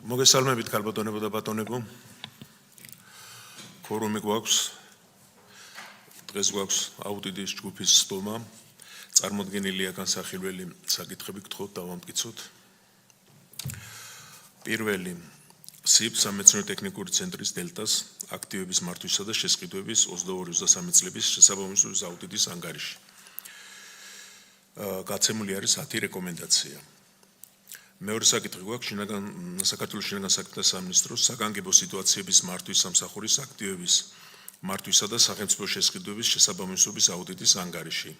მოგესალმებით ქალბატონებო და ბატონებო. Ქორუმი გვაქვს. დღეს გვაქვს აუდიტის ჯგუფის სტომა. წარმოდგენილია განსახილველი საკითხები, გთხოვთ დავამტკიცოთ. პირველი, SIP სამეცნიერო-ტექნიკური ცენტრის დელტას აქტივების მართვისა და შესყიდვების 22-23 წლების შესაბამისობის აუდიტის ანგარიში. გაცემული არის 10 რეკომენდაცია. მეორე საკითხი გვაქვს საქართველოს შინაგან საქმეთა სამინისტროს საგანგებო სიტუაციების მართვის სამსახურის აქტივების მართვისა და სახელმწიფო შესყიდვების შესაბამისობის აუდიტის ანგარიში.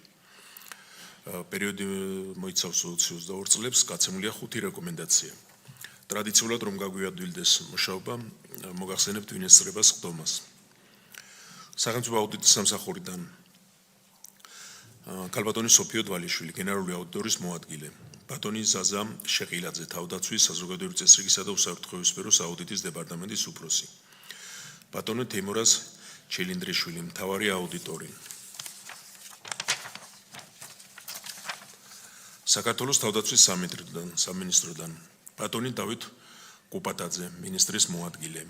პერიოდი მოიცავს 22 წლებს, გაცემულია 5 რეკომენდაცია. ტრადიციულად რომ გაგვიადვილდეს მუშაობა, მოგახსენებთ ვინ ესწრება სხდომას. სახელმწიფო აუდიტის სამსახურიდან ქალბატონი სოფიო დვალიშვილი, გენერალური აუდიტორის მოადგილე. ბატონი ზაზა შეყილაძე, თავდაცვის საზოგადოებრივი წესრიგისა და უსაფრთხოების სფეროს აუდიტის დეპარტამენტის უფროსი. ბატონი თეიმურაზ ჩილინდრიშვილი, მთავარი აუდიტორი. საქართველოს თავდაცვის სამინისტროდან ბატონი დავით კუპატაძე, მინისტრის მოადგილე.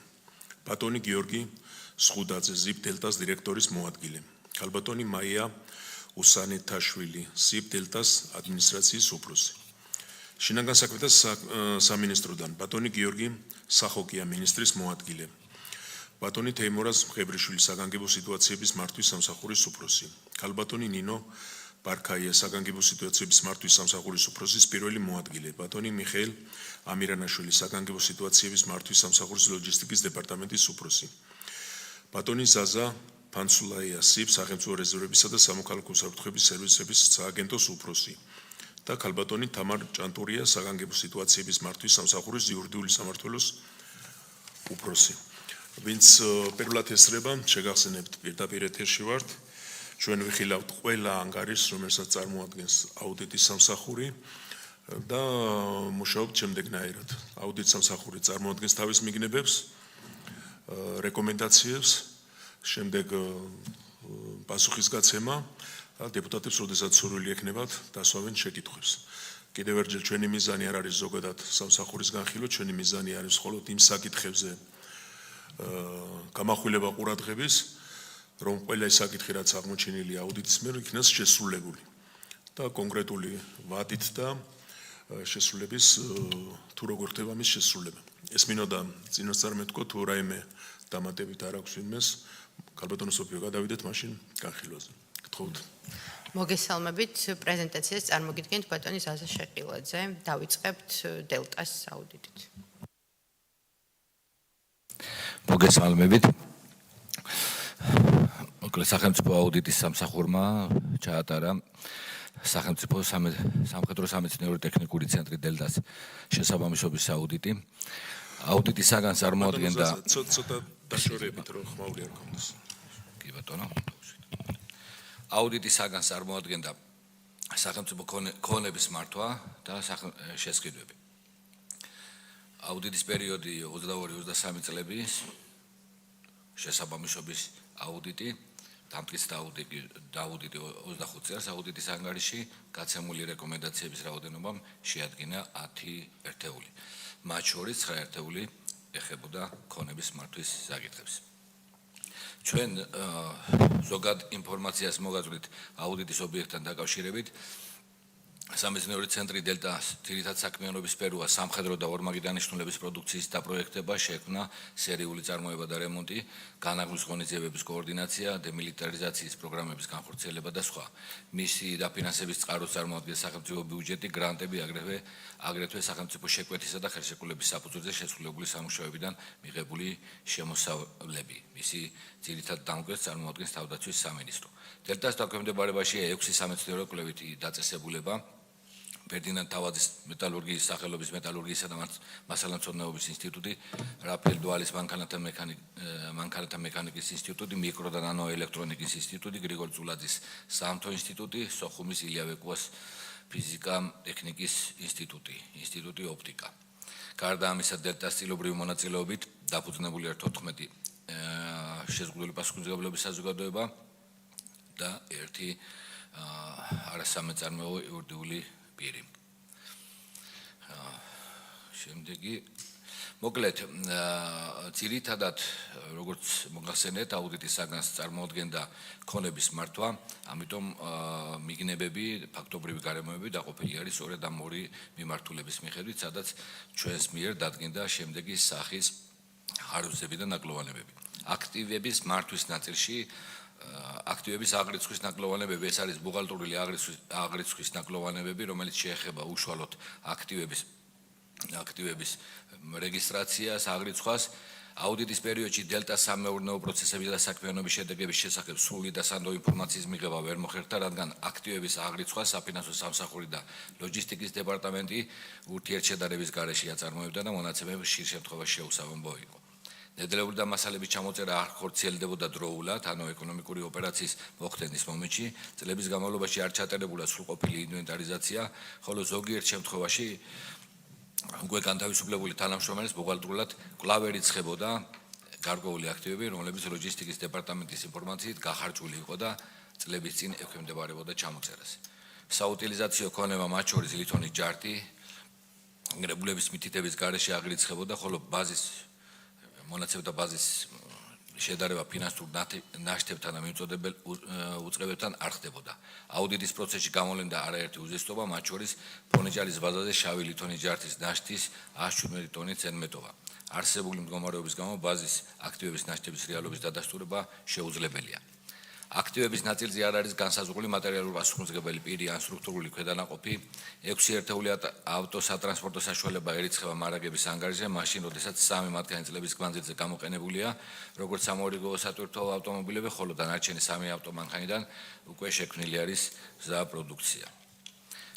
ბატონი გიორგი სხუდაძე, SIP დელტას დირექტორის მოადგილე. ქალბატონი მაია უსანეთაშვილი, SIP დელტას ადმინისტრაციის უფროსი. შინაგან საქმეთა სამინისტროდან ბატონი გიორგი სახოკია, მინისტრის მოადგილე. ბატონი თეიმურაზ მხებრიშვილი, საგანგებო სიტუაციების მართვის სამსახურის უფროსი. ქალბატონი ნინო ბარქაია, საგანგებო სიტუაციების მართვის სამსახურის უფროსის პირველი მოადგილე. ბატონი მიხეილ ამირანაშვილი, საგანგებო სიტუაციების მართვის სამსახურის ლოჯისტიკის დეპარტამენტის უფროსი. ბატონი ზაზა ფანსულაია, SIP სახელმწიფო რეზერვებისა და სამოქალაქო უსაფრთხოების სერვისების სააგენტოს უფროსი. და ქალბატონი თამარ ჭანტურია, საგანგებო სიტუაციების მართვის სამსახურის იურიდიული სამმართველოს უფროსი. ვინც პირველად ესწრება, შეგახსენებთ, პირდაპირ ეთერში ვართ. ჩვენ ვიხილავთ ყველა ანგარიშს, რომელსაც წარმოადგენს აუდიტის სამსახური და მუშაობთ შემდეგნაირად. აუდიტის სამსახური წარმოადგენს თავის მიგნებებს, რეკომენდაციებს, შემდეგ პასუხისგაცემა და დეპუტატებს, როდესაც სურვილი ექნებათ, დასვავენ შეკითხვებს. კიდევ ერთხელ ჩვენი მიზანი არ არის ზოგადად სამსახურის განხილვა, ჩვენი მიზანი არის მხოლოდ იმ საკითხებზე გამახვილება ყურადღების, რომ ყველა ის საკითხი, რაც აღმოჩენილია აუდიტის მიერ, იქნას შესრულებული და კონკრეტული ვადით და შესრულების თუ როგორ ხდება მის შესრულება. ეს მინოდა წინასწარ მეთქო, თუ რაიმე დამატებით არ აქვს ვინმეს, ქალბატონო სოფიო გადავიდეთ მაშინ განხილვაზე. გთხოვთ. მოგესალმებით, პრეზენტაციას წარმოგიდგენთ ბატონი ზაზა შეყილაძე. დავიწყებთ დელტას აუდიტით. მოგესალმებით. სახელმწიფო აუდიტის სამსახურმა ჩაატარა სახელმწიფო სამხედრო სამეცნიერო-ტექნიკური ცენტრი დელტას შესაბამისობის აუდიტი. აუდიტის საგანს წარმოადგენდა ცოტა დაშორებით რომ ხმაური არ გქონდეს. კი ბატონო. აუდიტის საგანს წარმოადგენდა სახელმწიფო ქონების მართვა და შესყიდვები. აუდიტის პერიოდი 22-23 წლების შესაბამისობის აუდიტი, დამტკიცდა აუდიტი 25 წელს აუდიტის ანგარიში, გაცემული რეკომენდაციების რაოდენობა შეადგინა 10 ერთეული. მათ შორის 9 ერთეული ეხებოდა ქონების მართვის საკითხებს. ჩვენ ზოგად ინფორმაციას მოგაწვდით აუდიტის ობიექტთან დაკავშირებით. სამეცნიერო ცენტრი დელტას ძირითად საქმიანობის სფეროა სამხედრო და ორმაგი დანიშნულების პროდუქციის დაპროექტება, შექმნა, სერიული წარმოება და რემონტი, განაგვლის ღონისძიებების კოორდინაცია, დემილიტარიზაციის პროგრამების განხორციელება და სხვა. მისი დაფინანსების წყაროს წარმოადგენს სახელმწიფო ბიუჯეტი, გრანტები, აგრეთვე სახელმწიფო შეკვეთისა და ხელშეკრულების საფუძველზე შესრულებული სამუშაოებიდან მიღებული შემოსავლები. მისი ძირითად დამკვეთს წარმოადგენს თავდაცვის სამინისტრო. დელტას დაქვემდებარებაშია 6 სამეცნიერო კვლევითი დაწესებულება. ფერდინანდ თავაძის მეტალურგიის სახელობის მეტალურგიისა და მასალამცოდნეობის ინსტიტუტი, რაფაელ დვალის მანქანათა მექანიკის ინსტიტუტი, მიკრო და ნანო ელექტრონიკის ინსტიტუტი, გრიგოლ წულაძის საამთო ინსტიტუტი, სოხუმის ილია ვეკუას ფიზიკა-ტექნიკის ინსტიტუტი ოპტიკა. გარდა ამისა, დელტას წილობრივი მონაწილეობით დაფუძნებული არის 14 შეზღუდული პასუხისმგებლობის საზოგადოება და 1 არასამეწარმეო იურიდიული პირი. შემდეგი მოკლედ, ძირითადად როგორც მოგახსენეთ, აუდიტის საგანს წარმოადგენდა ქონების მართვა, ამიტომ მიგნებები, ფაქტობრივი გარემოები დაყოფილი არის სწორედ ამ ორი მიმართულების მიხედვით, სადაც ჩვენს მიერ დადგინდა შემდეგი სახის ხარვზები და ნაკლოვანებები. აქტივების მართვის ნაწილში აქტივების აღრიცხვის ნაკლოვანებები, ეს არის ბუღალტრული აღრიცხვის ნაკლოვანებები, რომელიც შეეხება უშუალოდ აქტივების რეგისტრაციას, აღრიცხვას. აუდიტის პერიოდში დელტას სამეურნეო პროცესების და საქმიანობის შედეგების შესახებ სრული და სანდო ინფორმაციის მიღება ვერ მოხერხდა, რადგან აქტივების აღრიცხვას საფინანსო სამსახური და ლოჯისტიკის დეპარტამენტი ურთიერთშედარების გარეშე აწარმოებდა და მონაცემები ხშირ შემთხვევაში შეუსაბამო იყო. ნედლეული და მასალების ჩამოწერა არ ხორციელდებოდა დროულად, ანუ ეკონომიკური ოპერაციის მოხდენის მომენტში, წლების განმავლობაში არ ჩატარებულა სრულყოფილი ინვენტარიზაცია, ხოლო ზოგიერთ შემთხვევაში უკვე განთავისუფლებული თანამშრომლებს ბუღალტრულად კვლავ ერიცხებოდა გარკვეული აქტივები, რომლებიც ლოჯისტიკის დეპარტამენტის ინფორმაციით გახარჯული იყო და წლების წინ ექვემდებარებოდა ჩამოწერას. საუტილიზაციო ქონება მათ შორის ლითონის ჯარტი ღირებულების მითითების გარეშე აღრიცხებოდა, ხოლო მონაცემთა ბაზის შედარება ფინანსურ ნაშთებთან და მიმწოდებელ უწყებებთან არ ხდებოდა. აუდიტის პროცესში გამოვლენდა არაერთი უზესტობა, მათ შორის ფონიჭალის ბაზაზე შავი ლითონის ჯართის ნაშთის 117 ტონით ზენმეტობა. არსებული მდგომარეობის გამო ბაზის აქტივების ნაშთების რეალობის დადასტურება შეუძლებელია. აქტივების ნაწილზე არ არის განსაზღვრული მატერიალური პასუხისმგებელი პირი ან სტრუქტურული ქვედანაყოფი, 6 ერთეული ავტოსატრანსპორტო საშუალება ერიცხება მარაგების ანგარიშზე, მაშინ, როდესაც 3 მათგანი წლების მანძილზე გამოყენებულია, როგორც სამორიგო სატვირთო ავტომობილები, ხოლო დანარჩენი 3 ავტომანქანიდან უკვე შექმნილი არის გზა პროდუქცია.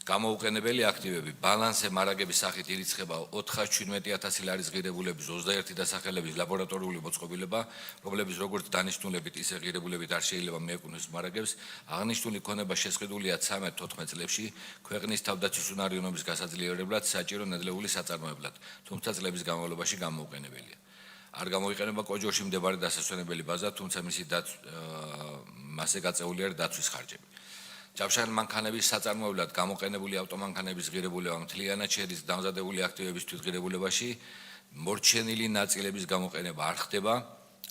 გამოუყენებელი აქტივები ბალანსზე მარაგების სახით ირიცხება 417,000 ლარის ღირებულების 21 დასახელების ლაბორატორიული მოწყობილება, რომლებიც როგორც დანიშნულებით, ისე ღირებულებით არ შეიძლება მიეკუთვნოს მარაგებს. აღნიშნული ქონება შესყიდულია 13-14 წლებში ქვეყნის თავდაცვის უნარიანობის გასაძლიერებლად, საჭირო ნედლეული საწარმოებლად, თუმცა წლების განმავლობაში გამოუყენებელია. არ გამოიყენება კოჯორში მდებარე დასასვენებელი ბაზა, თუმცა მასზე გაწეული არის დაცვის ხარჯები. ჯავშანი მანქანების საწარმოებლად გამოყენებული ავტომანქანების ღირებულება მთლიანად შედის დამზადებული აქტივების თვითღირებულებაში, მორჩენილი ნაწილების გამოყენება არ ხდება,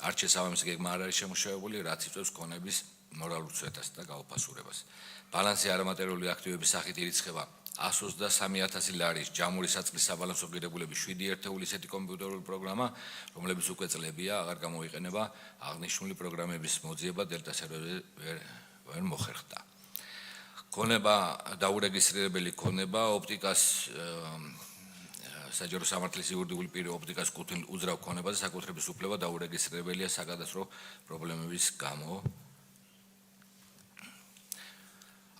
არც შესაბამისი გეგმა არ არის შემუშავებული, რაც იწვევს ქონების მორალურ ცვეთას და გაუფასურებას. ბალანსი არამატერიალური აქტივების სახით ირიცხება 123,000 ლარის ჯამური საწყის საბალანსო ღირებულების 7 ერთეული ისეთი კომპიუტერული პროგრამა, რომლებიც უკვე წლებია აღარ გამოიყენება, აღნიშნული პროგრამების მოძიება დელტა სერვერზე ვერ მოხერხდა. ქონება დაურეგისტრირებელი ქონება ოპტიკას საჯარო სამართლის იურიდიული პირი ოპტიკას კუთვნილ უძრავ ქონებაზე საკუთრების უფლება დაურეგისტრირებელია საკადასტრო პრობლემების გამო.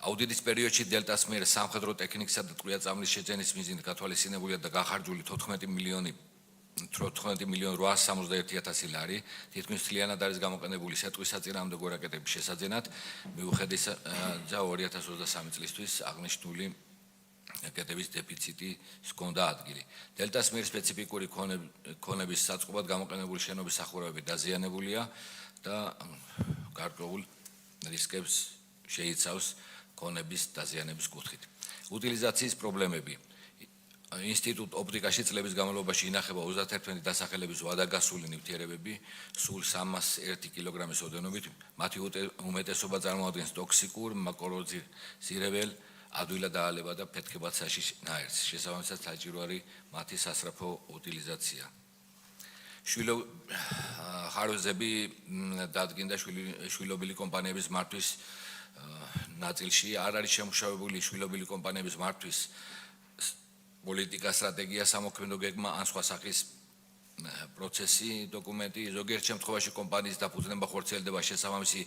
აუდიტის პერიოდში დელტას მიერ სამხედრო ტექნიკისა და ტყვია წამლის შეძენის მიზნით გათვალისწინებულია და გახარჯული 14,861,000 ლარი, თითქმის მთლიანად არის გამოყენებული სეტყვის საწინააღმდეგო რაკეტების შესაძენად, მიუხედავად 2023 წლისთვის აღნიშნული რაკეტების დეფიციტის ჰქონდა ადგილი. დელტას მიერ სპეციფიკური ქონების საწყობად გამოყენებული შენობის სახურავები დაზიანებულია და გარკვეულ რისკებს შეიცავს ქონების დაზიანების კუთხით. უტილიზაციის პრობლემები. ინსტიტუტ ოპტიკაში წლების განმავლობაში ინახება 31 დასახელების ვადაგასული ნივთიერებები, სულ 301 კილოგრამის ოდენობით, მათი უმეტესობა წარმოადგენს ტოქსიკურ, მაკროზირებელ, ადვილად დაალება და ფეთქებაცაში ნაერთს. შესაბამისად, საჭირო არის მათი სასწრაფო უტილიზაცია. ხარვზები დადგინდა შვილობილი კომპანიების მართვის ნაწილში, არ არის შემუშავებული შვილობილი კომპანიების მართვის პოლიტიკა, სტრატეგია, სამოქმედო გეგმა ან სხვა სახის პროცესი, დოკუმენტი, ზოგიერთ შემთხვევაში კომპანიის დაფუძნება ხორციელდება შესაბამისი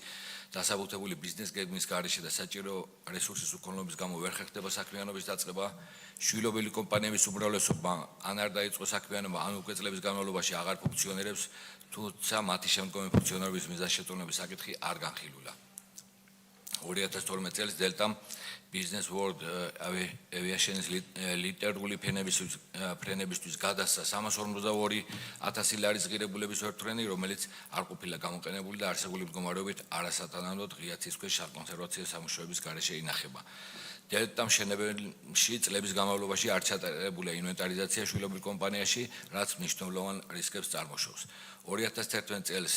დასაბუთებული ბიზნეს გეგმის გარეშე და საჭირო რესურსის უქონლობის გამო ვერ ხერხდება საქმიანობის დაწყება. შვილობილი კომპანიების უმრავლესობა ან არ დაიწყო საქმიანობა, ან უკვე წლების განმავლობაში აღარ ფუნქციონირებს, თუმცა მათი შემდგომი ფუნქციონირების მიზანშეწონების საკითხი არ განხილულა. 2012 წელს დელტამ Business World Aviation-ის ლიტერატურული ფრენებისთვის გადასცა 352,000 ლარის ღირებულების ვერტფრენი, რომელიც არ ყოფილა გამოყენებული და არსებული მდგომარეობით არასათანადოდ ღია ცისქვეშ საკონსერვაციო სამუშაოების გარეშე ინახება. დელტა მშენებელში წლების განმავლობაში არ ჩატარებულა ინვენტარიზაცია შვილობილ კომპანიაში, რაც მნიშვნელოვან რისკებს წარმოშობს. 2011 წელს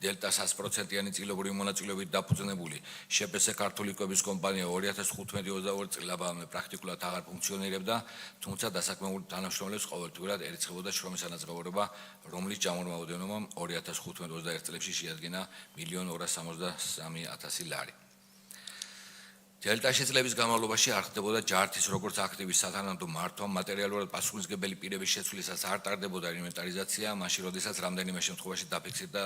დელტა 100%-იანი წილობრივი მონაწილეობით დაფუძნებული შპს ქართული კვების კომპანია 2015-22 წლამდე პრაქტიკულად აღარ ფუნქციონირებდა, თუმცა დასაქმებული თანამშრომლებს ყოველთვიურად ერიცხებოდა შრომის ანაზღაურება, რომლის ჯამრმავდენობა 2015-21 წლებში შეადგინა 1.263.000 ლარი. დელტაში წლების განმავლობაში არ ხდებოდა ჯართის როგორც აქტივის სათანადო მართვა, მატერიალურად პასუხისმგებელი პირების შეცვლისას არ ტარდებოდა ინვენტარიზაცია, მაშინ როდესაც რამდენიმე შემთხვევაში დაფიქსირდა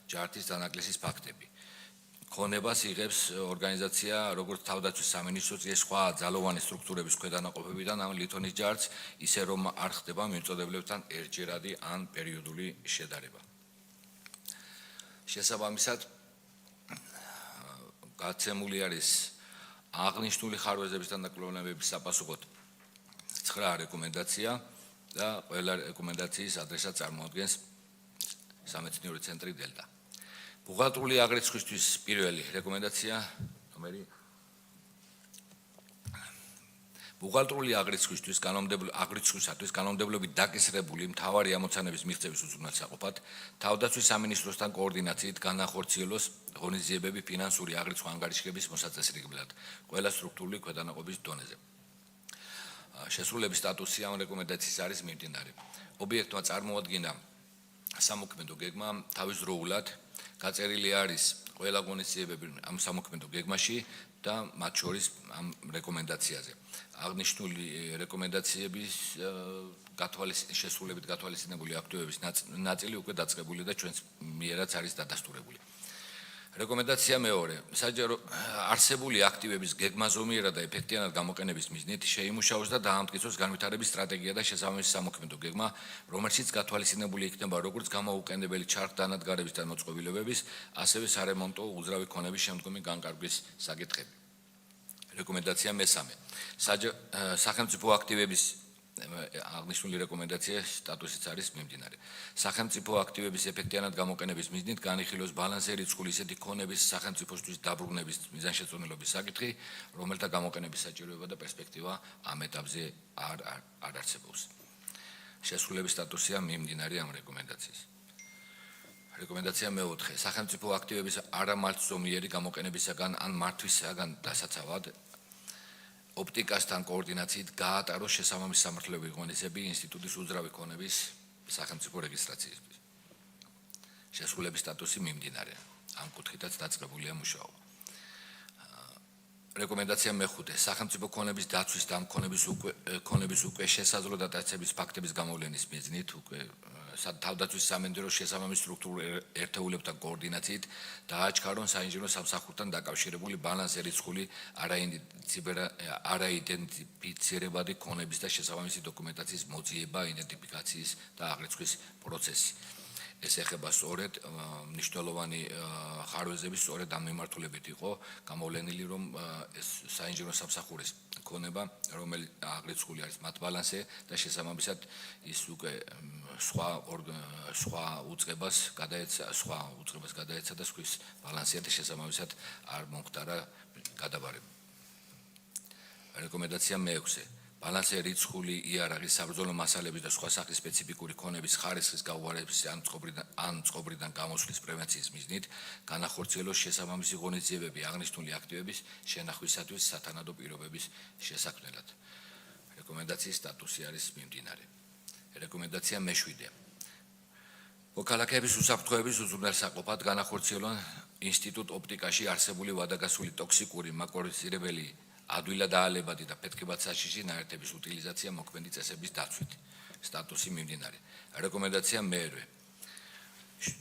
ჯართის დანაკლისის ფაქტები. ქონებას იღებს ორგანიზაცია, როგორც თავდაცვის სამინისტროც, ეს სხვა ძალოვანი სტრუქტურების ქვედანაყოფებიდან ამ ლითონის ჯართს, ისე რომ არ ხდება მიმწოდებლებთან ერთჯერადი ან პერიოდული შედარება. შესაბამისად, გაცემული არის აღნიშნული ხარვეზების დანაკლონებების საპასუხოდ 9 რეკომენდაცია და ყველა რეკომენდაციის ადრესატს წარმოადგენს სამეცნიერო ცენტრი დელტა. ბუღალტრული აგრეთხვისთვის პირველი რეკომენდაცია ნომერი ბუღალტრული აგრეთხვისთვის კანონმდებლობით დაკისრებული მთავარი ამოცანების მიღწევის უზრუნველსაყოფად თავდაცვის სამინისტროსთან კოორდინაციით განახორციელოს ღონისძიებები ფინანსური აგრეთვე ანგარიშების მოსაწესრიგებლად ყველა სტრუქტურული ქვედანაყოფის დონეზე. შესრულების სტატუსი ამ რეკომენდაციის არის მიმდინარე. ობიექტმა წარმოადგინა სამოქმედო გეგმა თავისდროულად გაწერილი არის ყველა ღონისძიებები ამ სამოქმედო გეგმაში და მათ შორის ამ რეკომენდაციაზე. აღნიშნული რეკომენდაციების შესრულებით გათვალისწინებული აქტივების ნაწილი უკვე დაწყებული და ჩვენს მიერაც არის დადასტურებული. რეკომენდაცია მეორე. საჯარო არსებული აქტივების გეგმაზომიერად და ეფექტიანად გამოყენების მიზნით შეიმუშაოს და დაამტკიცოს განვითარების სტრატეგია და შესაბამისი სამოქმედო გეგმა, რომელშიც გათვალისწინებული იქნება როგორც გამოუყენებელი ჩარხდანადგარების და მოწყობილობების, ასევე სარემონტო უძრავი ქონების შემდგომი განკარგვის საკითხები. რეკომენდაცია მესამე. სახელმწიფო აქტივების აღნიშნული რეკომენდაციის სტატუსიც არის მიმდინარე. სახელმწიფო აქტივების ეფექტიანად გამოყენების მიზნით განიხილოს ბალანსზე რიცხული ისეთი ქონების სახელმწიფოსთვის დაბრუნების მიზანშეწონილობის საკითხი, რომელთა გამოყენების საჭიროება და პერსპექტივა ამ ეტაპზე არ არსებობს. შესრულების სტატუსია მიმდინარე ამ რეკომენდაციის. რეკომენდაცია მეოთხე. სახელმწიფო აქტივების არამართლზომიერი გამოყენებისაგან ან მართვისაგან დასაცავად ოპტიკასთან კოორდინაციით გაატაროს შესაბამისი სამართლებრივი ღონისძიებები ინსტიტუტის უძრავი ქონების სახელმწიფო რეგისტრაციისთვის. შესრულების სტატუსი მიმდინარე. ამ კუთხითაც დაწყებულია მუშაობა. რეკომენდაცია მეხუთე. სახელმწიფო ქონების დაცვის და ამ ქონების უკვე შესაძლო დატაცების ფაქტების გამოვლენის მიზნით თავდაცვის სამინისტროს შესაბამის სტრუქტურულ ერთეულებთან კოორდინაციით დააჩქარონ საინჟინრო სამსახურთან დაკავშირებული ბალანსზე რიცხული არაიდენტიფიცირებადი ქონების და შესაბამისი დოკუმენტაციის მოძიება, იდენტიფიკაციის და აღრიცხვის პროცესი. ეს ეხება სწორედ მნიშვნელოვანი ხარვეზების სწორედ ამ მიმართულებით იყო გამოვლენილი, რომ ეს საინჟინრო სამსახურის ქონება, რომელიც აღრიცხული არის მათ ბალანსზე და შესაბამისად ის უკვე სხვა უწყებას გადაეცა და სხვის ბალანსია და შესაბამისად არ მომხდარა გადაბარება. რეკომენდაცია მეექვსე. ბალანსზე რიცხული იარაღის საბრძოლო მასალების და სხვა სახის სპეციფიკური ქონების ხარისხის გაუარების ან წყობრიდან გამოსვლის პრევენციის მიზნით განახორციელოს შესაბამისი ღონისძიებები აღნიშნული აქტივების შენახვისათვის სათანადო პირობების შესაქმნელად. რეკომენდაციის სტატუსი არის მიმდინარე. რეკომენდაცია მეშვიდე. მოქალაქეების უსაფრთხოების უზრუნველსაყოფად განახორციელონ ინსტიტუტ ოპტიკაში არსებული ვადაგასული ტოქსიკური მაკროსირებელი ადვილად აალებადი და ფეთქებად საშიში ნაერთების უტილიზაცია მოქმედი წესების დაცვით. სტატუსი მიმდინარე. რეკომენდაცია მერვე,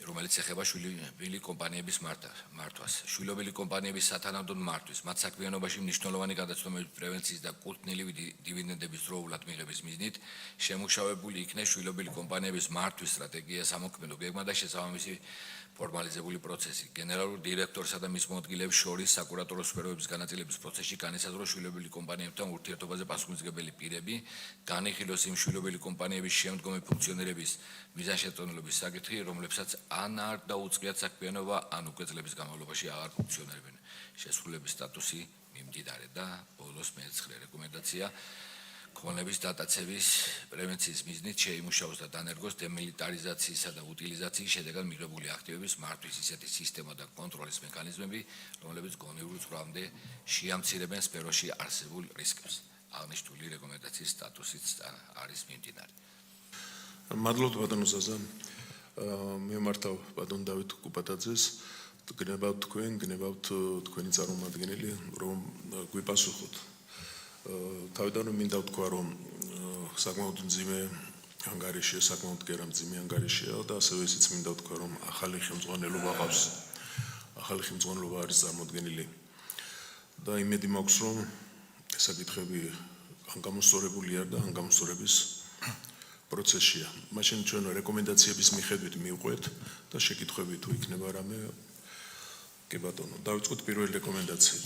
რომელიც ეხება შვილობილი კომპანიების მართვას. შვილობილი კომპანიების სათანადო მართვის, მათ საქმიანობაში მნიშვნელოვანი გადაცდომების პრევენციის და კუთვნილივი დივიდენდების დროულად მიღების მიზნით შემუშავებული იქნა შვილობილი კომპანიების მართვის სტრატეგია, სამოქმედო გეგმა და შესაბამისი ფორმალიზებული პროცესი. გენერალურ დირექტორსა და მის მოადგილეებს შორის საკურატორო სფეროების განაწილების პროცესში განისაზღვროს შვილობილი კომპანიებთან ურთიერთობაზე პასუხისმგებელი პირები, განიხილოს იმ შვილობილი კომპანიების შემდგომი ფუნქციონირების მიზანშეწონილობის საკითხი, რომლებსაც ან არ დაუწყიათ საქმიანობა, ან უკვე წლების განმავლობაში აღარ ფუნქციონირებენ. შესრულების სტატუსი მიმდინარე და ბოლოს მე-9 რეკომენდაცია ქონების დატაცების პრევენციის მიზნით შეიმუშაოს და დანერგოს დემილიტარიზაციისა და უტილიზაციის შედეგად მიღებული აქტივების მართვის ისეთი სისტემა და კონტროლის მექანიზმები, რომლებიც გონივრულ ზღვამდე შეამცირებენ სფეროში არსებულ რისკებს. აღნიშნული რეკომენდაციის სტატუსიც არის მიმდინარე. მადლობთ ბატონო ზაზა. მემართავ ბატონ დავით კუპატაძეს. გნებავთ თქვენი წარმომადგენელი, რომ გვიპასუხოთ. თავიდან მინდა ვთქვა, რომ საკმაოდ მძიმე ანგარიშია, საკმაოდ მძიმე ანგარიშია და ასევე ისიც მინდა ვთქვა, რომ ახალი ხელმძღვანელობა ყავს. ახალი ხელმძღვანელობა არის წარმოდგენილი. და იმედი მაქვს, რომ საკითხები ან გამოსწორებულია და ან გამოსწორების პროცესია. მაშინ ჩვენ რეკომენდაციების მიხედვით მივყვეთ და შეკითხვები თუ იქნება რამე კი ბატონო, დავიწყოთ პირველი რეკომენდაციით.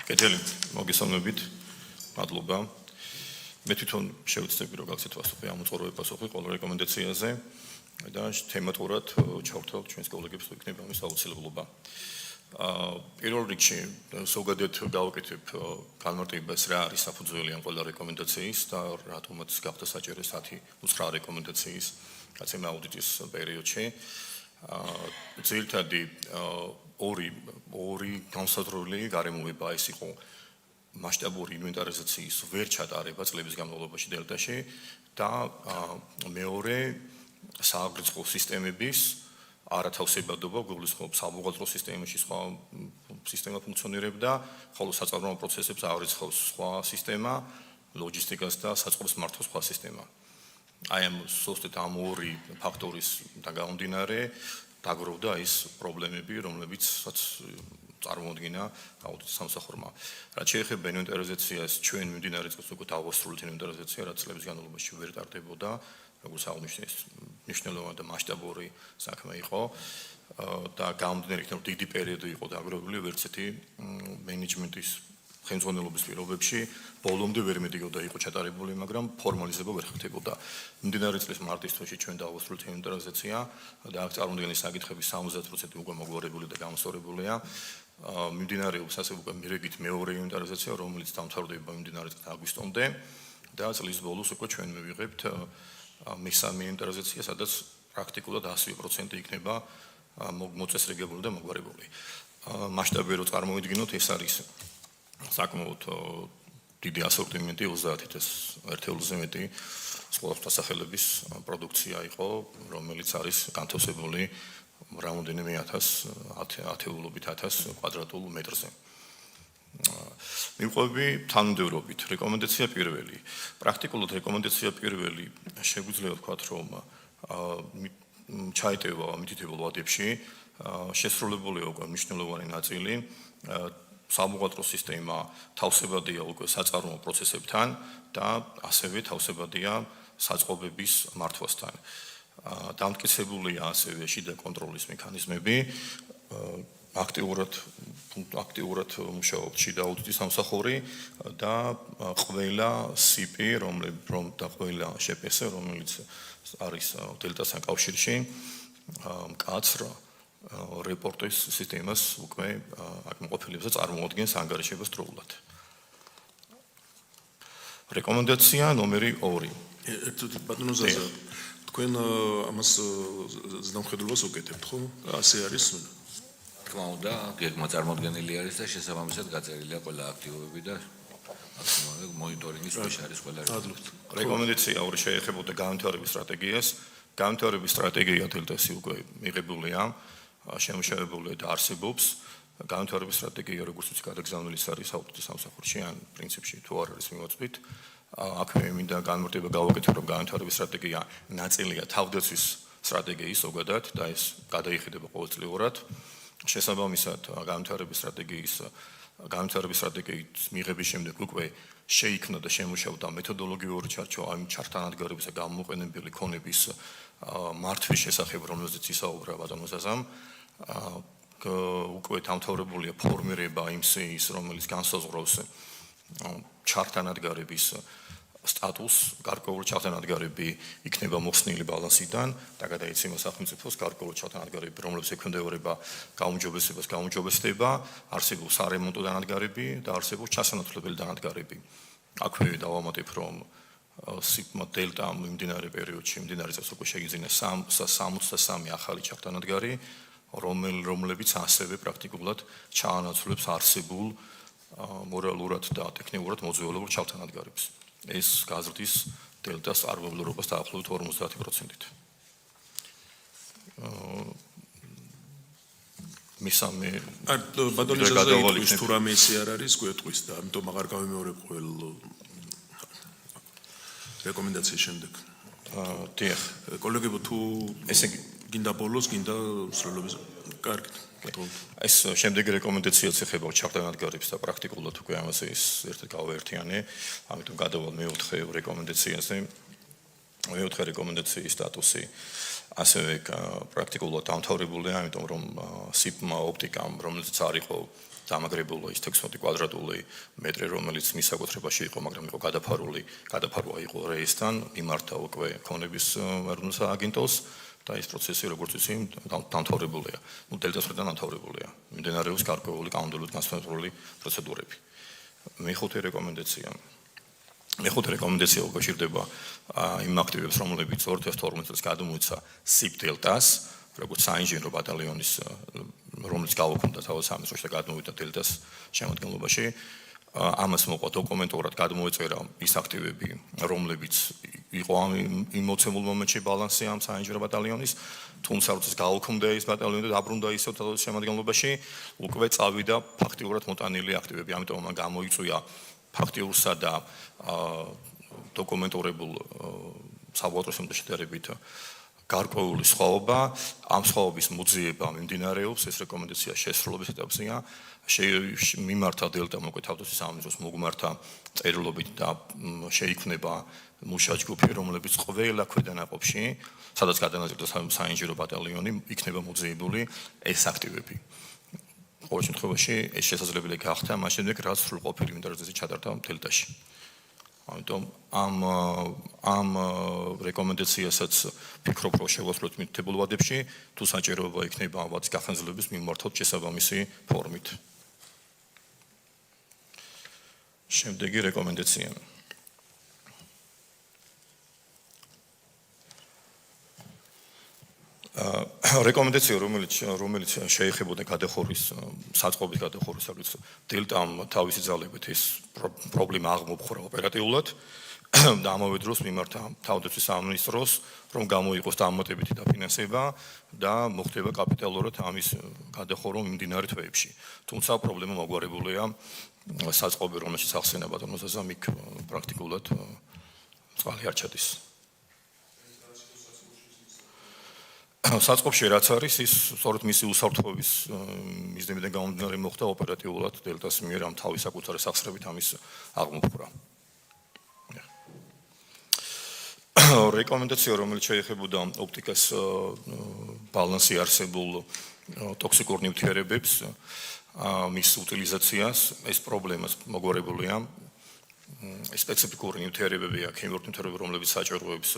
კეთილი, მოგესალმებით. მადლობა. მე თვითონ შევეცდები რომ გაქცეთ პასუხი ამ უწყურველი პასუხი ყოველ რეკომენდაციაზე და თემატურად ჩავთვალოთ ჩვენს კოლეგებს თუ იქნება ამის აუცილებლობა. პირველ რიგში ზოგადად გავაკეთებ განმარტებას რა არის საფუძველი ამ ყველა რეკომენდაციის და რატომაც გახდა საჭირო 10 უცხრა რეკომენდაციის გაცემა აუდიტის პერიოდში. ძირითადი ორი განსაზღვრული გარემოება ის იყო მასშტაბური ინვენტარიზაციის ვერ ჩატარება წლების განმავლობაში დელტაში და მეორე სააგრეთო სისტემების არათავსებადობა გულისხმობს საბუღალტრო სისტემაში სხვა სისტემა ფუნქციონირებდა, ხოლო საწარმოო პროცესებს აარიცხავს სხვა სისტემა, ლოჯისტიკას და საწყობის მართვას სხვა სისტემა. აი ამ სუსტად ამ ორი ფაქტორის გამომდინარე დაგროვდა ის პრობლემები, რომლებიც წარმოუდგინა აუდიტის სამსახურმა. რაც შეეხება ინვენტარიზაციას, ჩვენ მიმდინარე წელს უკვე დავასრულეთ ინვენტარიზაცია, რაც წლების განმავლობაში ვერ ტარდებოდა, როგორც აღნიშნეს, მნიშვნელოვანი და მასშტაბური საქმე იყო და გამომდინარე იქნა, რომ დიდი პერიოდი იყო დაგროვებული ვერცეთი მენეჯმენტის ხელმძღვანელობის პირობებში, ბოლომდე ვერ მედიოდა იყო ჩატარებული, მაგრამ ფორმალიზება ვერ ხდებოდა. მიმდინარე წლის მარტის თვეში ჩვენ დავასრულეთ ინვენტარიზაცია და აქ წარმოდგენილი საკითხების 70% უკვე მოგვარებული და გამოსწორებულია. მიმდინარეობს ასე უკვე მირეგით მეორე ინვენტარიზაცია, რომელიც დამთავრდება მიმდინარე წლის აგვისტომდე და წლის ბოლოს უკვე ჩვენ მივიღებთ მესამე ინვენტარიზაცია, სადაც პრაქტიკულად 100% იქნება მოწესრიგებული და მოგვარებული. მასშტაბი რო წარმოვიდგინოთ, ეს არის საკმაოდ დიდი ასორტიმენტი 30-ის ერთეულზე მეტი სხვადასხვა სახელების პროდუქცია იყო, რომელიც არის განთავსებული რამდენიმე 1000 კვადრატულ მეტრზე. მივყვები თანმიმდევრობით. რეკომენდაცია პირველი. პრაქტიკულად რეკომენდაცია პირველი შეგვიძლია ვთქვათ, რომ ჩაიტევა მითითებულ ვადებში, შესრულებულია უკვე მნიშვნელოვანი ნაწილი. საბუღალტრო სისტემა თავსებადია უკვე საწარმოო პროცესებთან და ასევე თავსებადია საწყობების მართვასთან. დამტკიცებულია ასევე შიდა კონტროლის მექანიზმები, აქტიურად მუშაობს შიდა აუდიტის სამსახური და ყველა CP, და ყველა შპს, რომელიც არის დელტასთან კავშირში, მკაცრ რეპორტის სისტემას უკვე აკმაყოფილებს და წარმოადგენს ანგარიშებას დროულად. რეკომენდაცია ნომერი 2. ბატონო ზაზა, თქვენ ამას ზნამხედრობას უკეთებთ, ხო? ასე არის. თქმა უნდა, გეგმა წარმოდგენილი არის და შესაბამისად გაწერილია ყველა აქტივობები და მონიტორინგის ქვეშ არის ყველა რეკომენდაცია 2 შეეხებოდა განვითარების სტრატეგიას. განვითარების სტრატეგია დელტასი უკვე მიღებულია, შემუშავებულია და არსებობს. განვითარების სტრატეგია როგორც ვთქვი, გადაგზავნილი არის აუდიტის სამსახურში, ან პრინციპში თუ არ არის მივაწვით. აქ მე მინდა განმარტება გავაკეთო, რომ განვითარების სტრატეგია ნაწილია თავდაცვის სტრატეგიის ზოგადად და ეს გადაიხადება ყოველწლიურად. შესაბამისად, განვითარების სტრატეგიის მიღების შემდეგ უკვე შეიქმნა და შემუშავდა მეთოდოლოგიური ჩარჩო ამ ჩართანადგარების და გამოყენებელი ქონების მართვის შესახებ, რომელზეც ისაუბრა ბატონო ზაზამ. უკვე დამთავრებულია ფორმირება იმ სეის, რომელიც განსაზღვრავს ჩართანადგარების სტატუს გარკვეული ჩათანადგარები იქნება მოხსნილი ბალანსიდან და გადაეცემა სახელმწიფოს გარკვეული ჩათანადგარები, რომლებიც ექვემდებარება გაუმჯობესებას, გაუმჯობესდება, არსებულ სარემონტო დანადგარები და არსებულ ჩასანაცვლებელი დანადგარები. აქვე დავამატებ, რომ სიპმა დელტა მიმდინარე პერიოდში, მიმდინარე წელს უკვე შეიძინა 63 ახალი ჩათანადგარი, რომლებიც ასევე პრაქტიკულად ჩაანაცვლებს არსებულ მორალურად და ტექნიკურად მოძველებულ ჩათანადგარებს. ეს გაზრდის დელტას არღვევლურობას დაახლოებით 50%-ით. მისამე ბატონი ზაზაიტყვის თუ რამე ისე არ არის, გვეტყვის და ამიტომ აღარ გავიმეორებ ყოველ რეკომენდაციის შემდეგ. დიახ. კოლეგებო თუ ესე გინდა ბოლოს, გინდა სროლობის კარგით. ეს შემდეგი რეკომენდაციაც ეხება ჩათანადგარებს და პრაქტიკულად უკვე ამაზე ის ერთად გავაერთიანე, ამიტომ გადავალ მეოთხე რეკომენდაციაზე. მეოთხე რეკომენდაციის სტატუსი ასევე პრაქტიკულად დამთავრებულია, ამიტომ რომ სიპმა ოპტიკამ, რომელიც არ იყო დამაგრებული ის 16 კვადრატული მეტრი, რომელიც მის საკუთრებაში იყო, მაგრამ იყო გადაფარვა იყო რეისთან, მიმართა უკვე ქონების ეროვნულ აგენტოს და ეს პროცესი როგორც ვიცი დამთავრებულია. დელტას მხრიდან დამთავრებულია. მიმდინარეობს გარკვეული კანონმდებლობით განსაზღვრული პროცედურები. მეხუთე რეკომენდაცია უკავშირდება იმ აქტივებს, რომლებიც 2012 წელს გადმოიცა სიპ დელტას, როგორც საინჟინრო ბატალიონის, რომელიც გაუქმდა თავის სამეცნიერო და გადმოვიდა დელტას შემადგენლობაში. ამას მოყვა დოკუმენტურად გადმოეწერა ის აქტივები, რომლებიც იყო იმ მოცემულ მომენტში ბალანსი ამ საინჟინრო ბატალიონის, თუმცა როცა გაუქმდა ეს ბატალიონი და დაბრუნდა ისევ თავის შემადგენლობაში, უკვე წავიდა ფაქტიურად მოტანილი აქტივები, ამიტომ მან გამოიწვია ფაქტიურსა და დოკუმენტურებულ საბოლოო შედარებით გარკვეული სხვაობა, ამ სხვაობის მოძიება მიმდინარეობს, ეს რეკომენდაცია შესრულების ეტაპზეა. მიმართა დელტა მოკვე თავდაცვის სამინისტროს მოგმართა წერილობით და შეიქმნება მუშა ჯგუფი, რომლებიც ყველა ქვედანაყოფში, სადაც გადანაწილდა საინჟინრო ბატალიონი, იქნება მოძიებული ეს აქტივები. ყოველ შემთხვევაში ეს შესაძლებელი გახდა მას შემდეგ, რაც სრულყოფილი ინტერესზე ჩატარდა დელტაში. ამიტომ ამ რეკომენდაციასაც ფიქრობ, რომ შევასრულოთ მითითებულ ვადებში, თუ საჭიროება იქნება ამ ვადის გახანძილების მიმართოთ შესაბამისი ფორმით. შემდეგი რეკომენდაცია. რეკომენდაცია, რომელიც შეეხებოდა გადახურვის საწყობის გადახურვისათვის, დელტამ თავისი ძალებით ეს პრობლემა აღმოფხვრა ოპერატიულად და ამავე დროს მიმართა თავდაცვის სამინისტროს, რომ გამოიყოს დამატებითი დაფინანსება და მოხდება კაპიტალურად ამის გადახურვა მიმდინარე თვეებში. თუმცა პრობლემა მოგვარებულია საწყობი, რომელშიც ახსენა ბატონო ზაზამიკ პრაქტიკულად წყალი არ ჩადის. საწყობში რაც არის, ის სწორედ მისი უსაფრთხოების მიზნებიდან გამომდინარე მოხდა ოპერატიულად დელტას მიერ ამ თავის საკუთარი სახსრებით ამის აღმოფხვრა. რეკომენდაცია, რომელიც შეეხებოდა ოპტიკას ბალანსი არსებულ ტოქსიკურ ნივთიერებებს, მის უტილიზაციას, ეს პრობლემას მოგვარებულია. სპეციფიკური ნივთიერებები აქვს, ქიმიური ნივთიერებები, რომლებიც საჭიროებს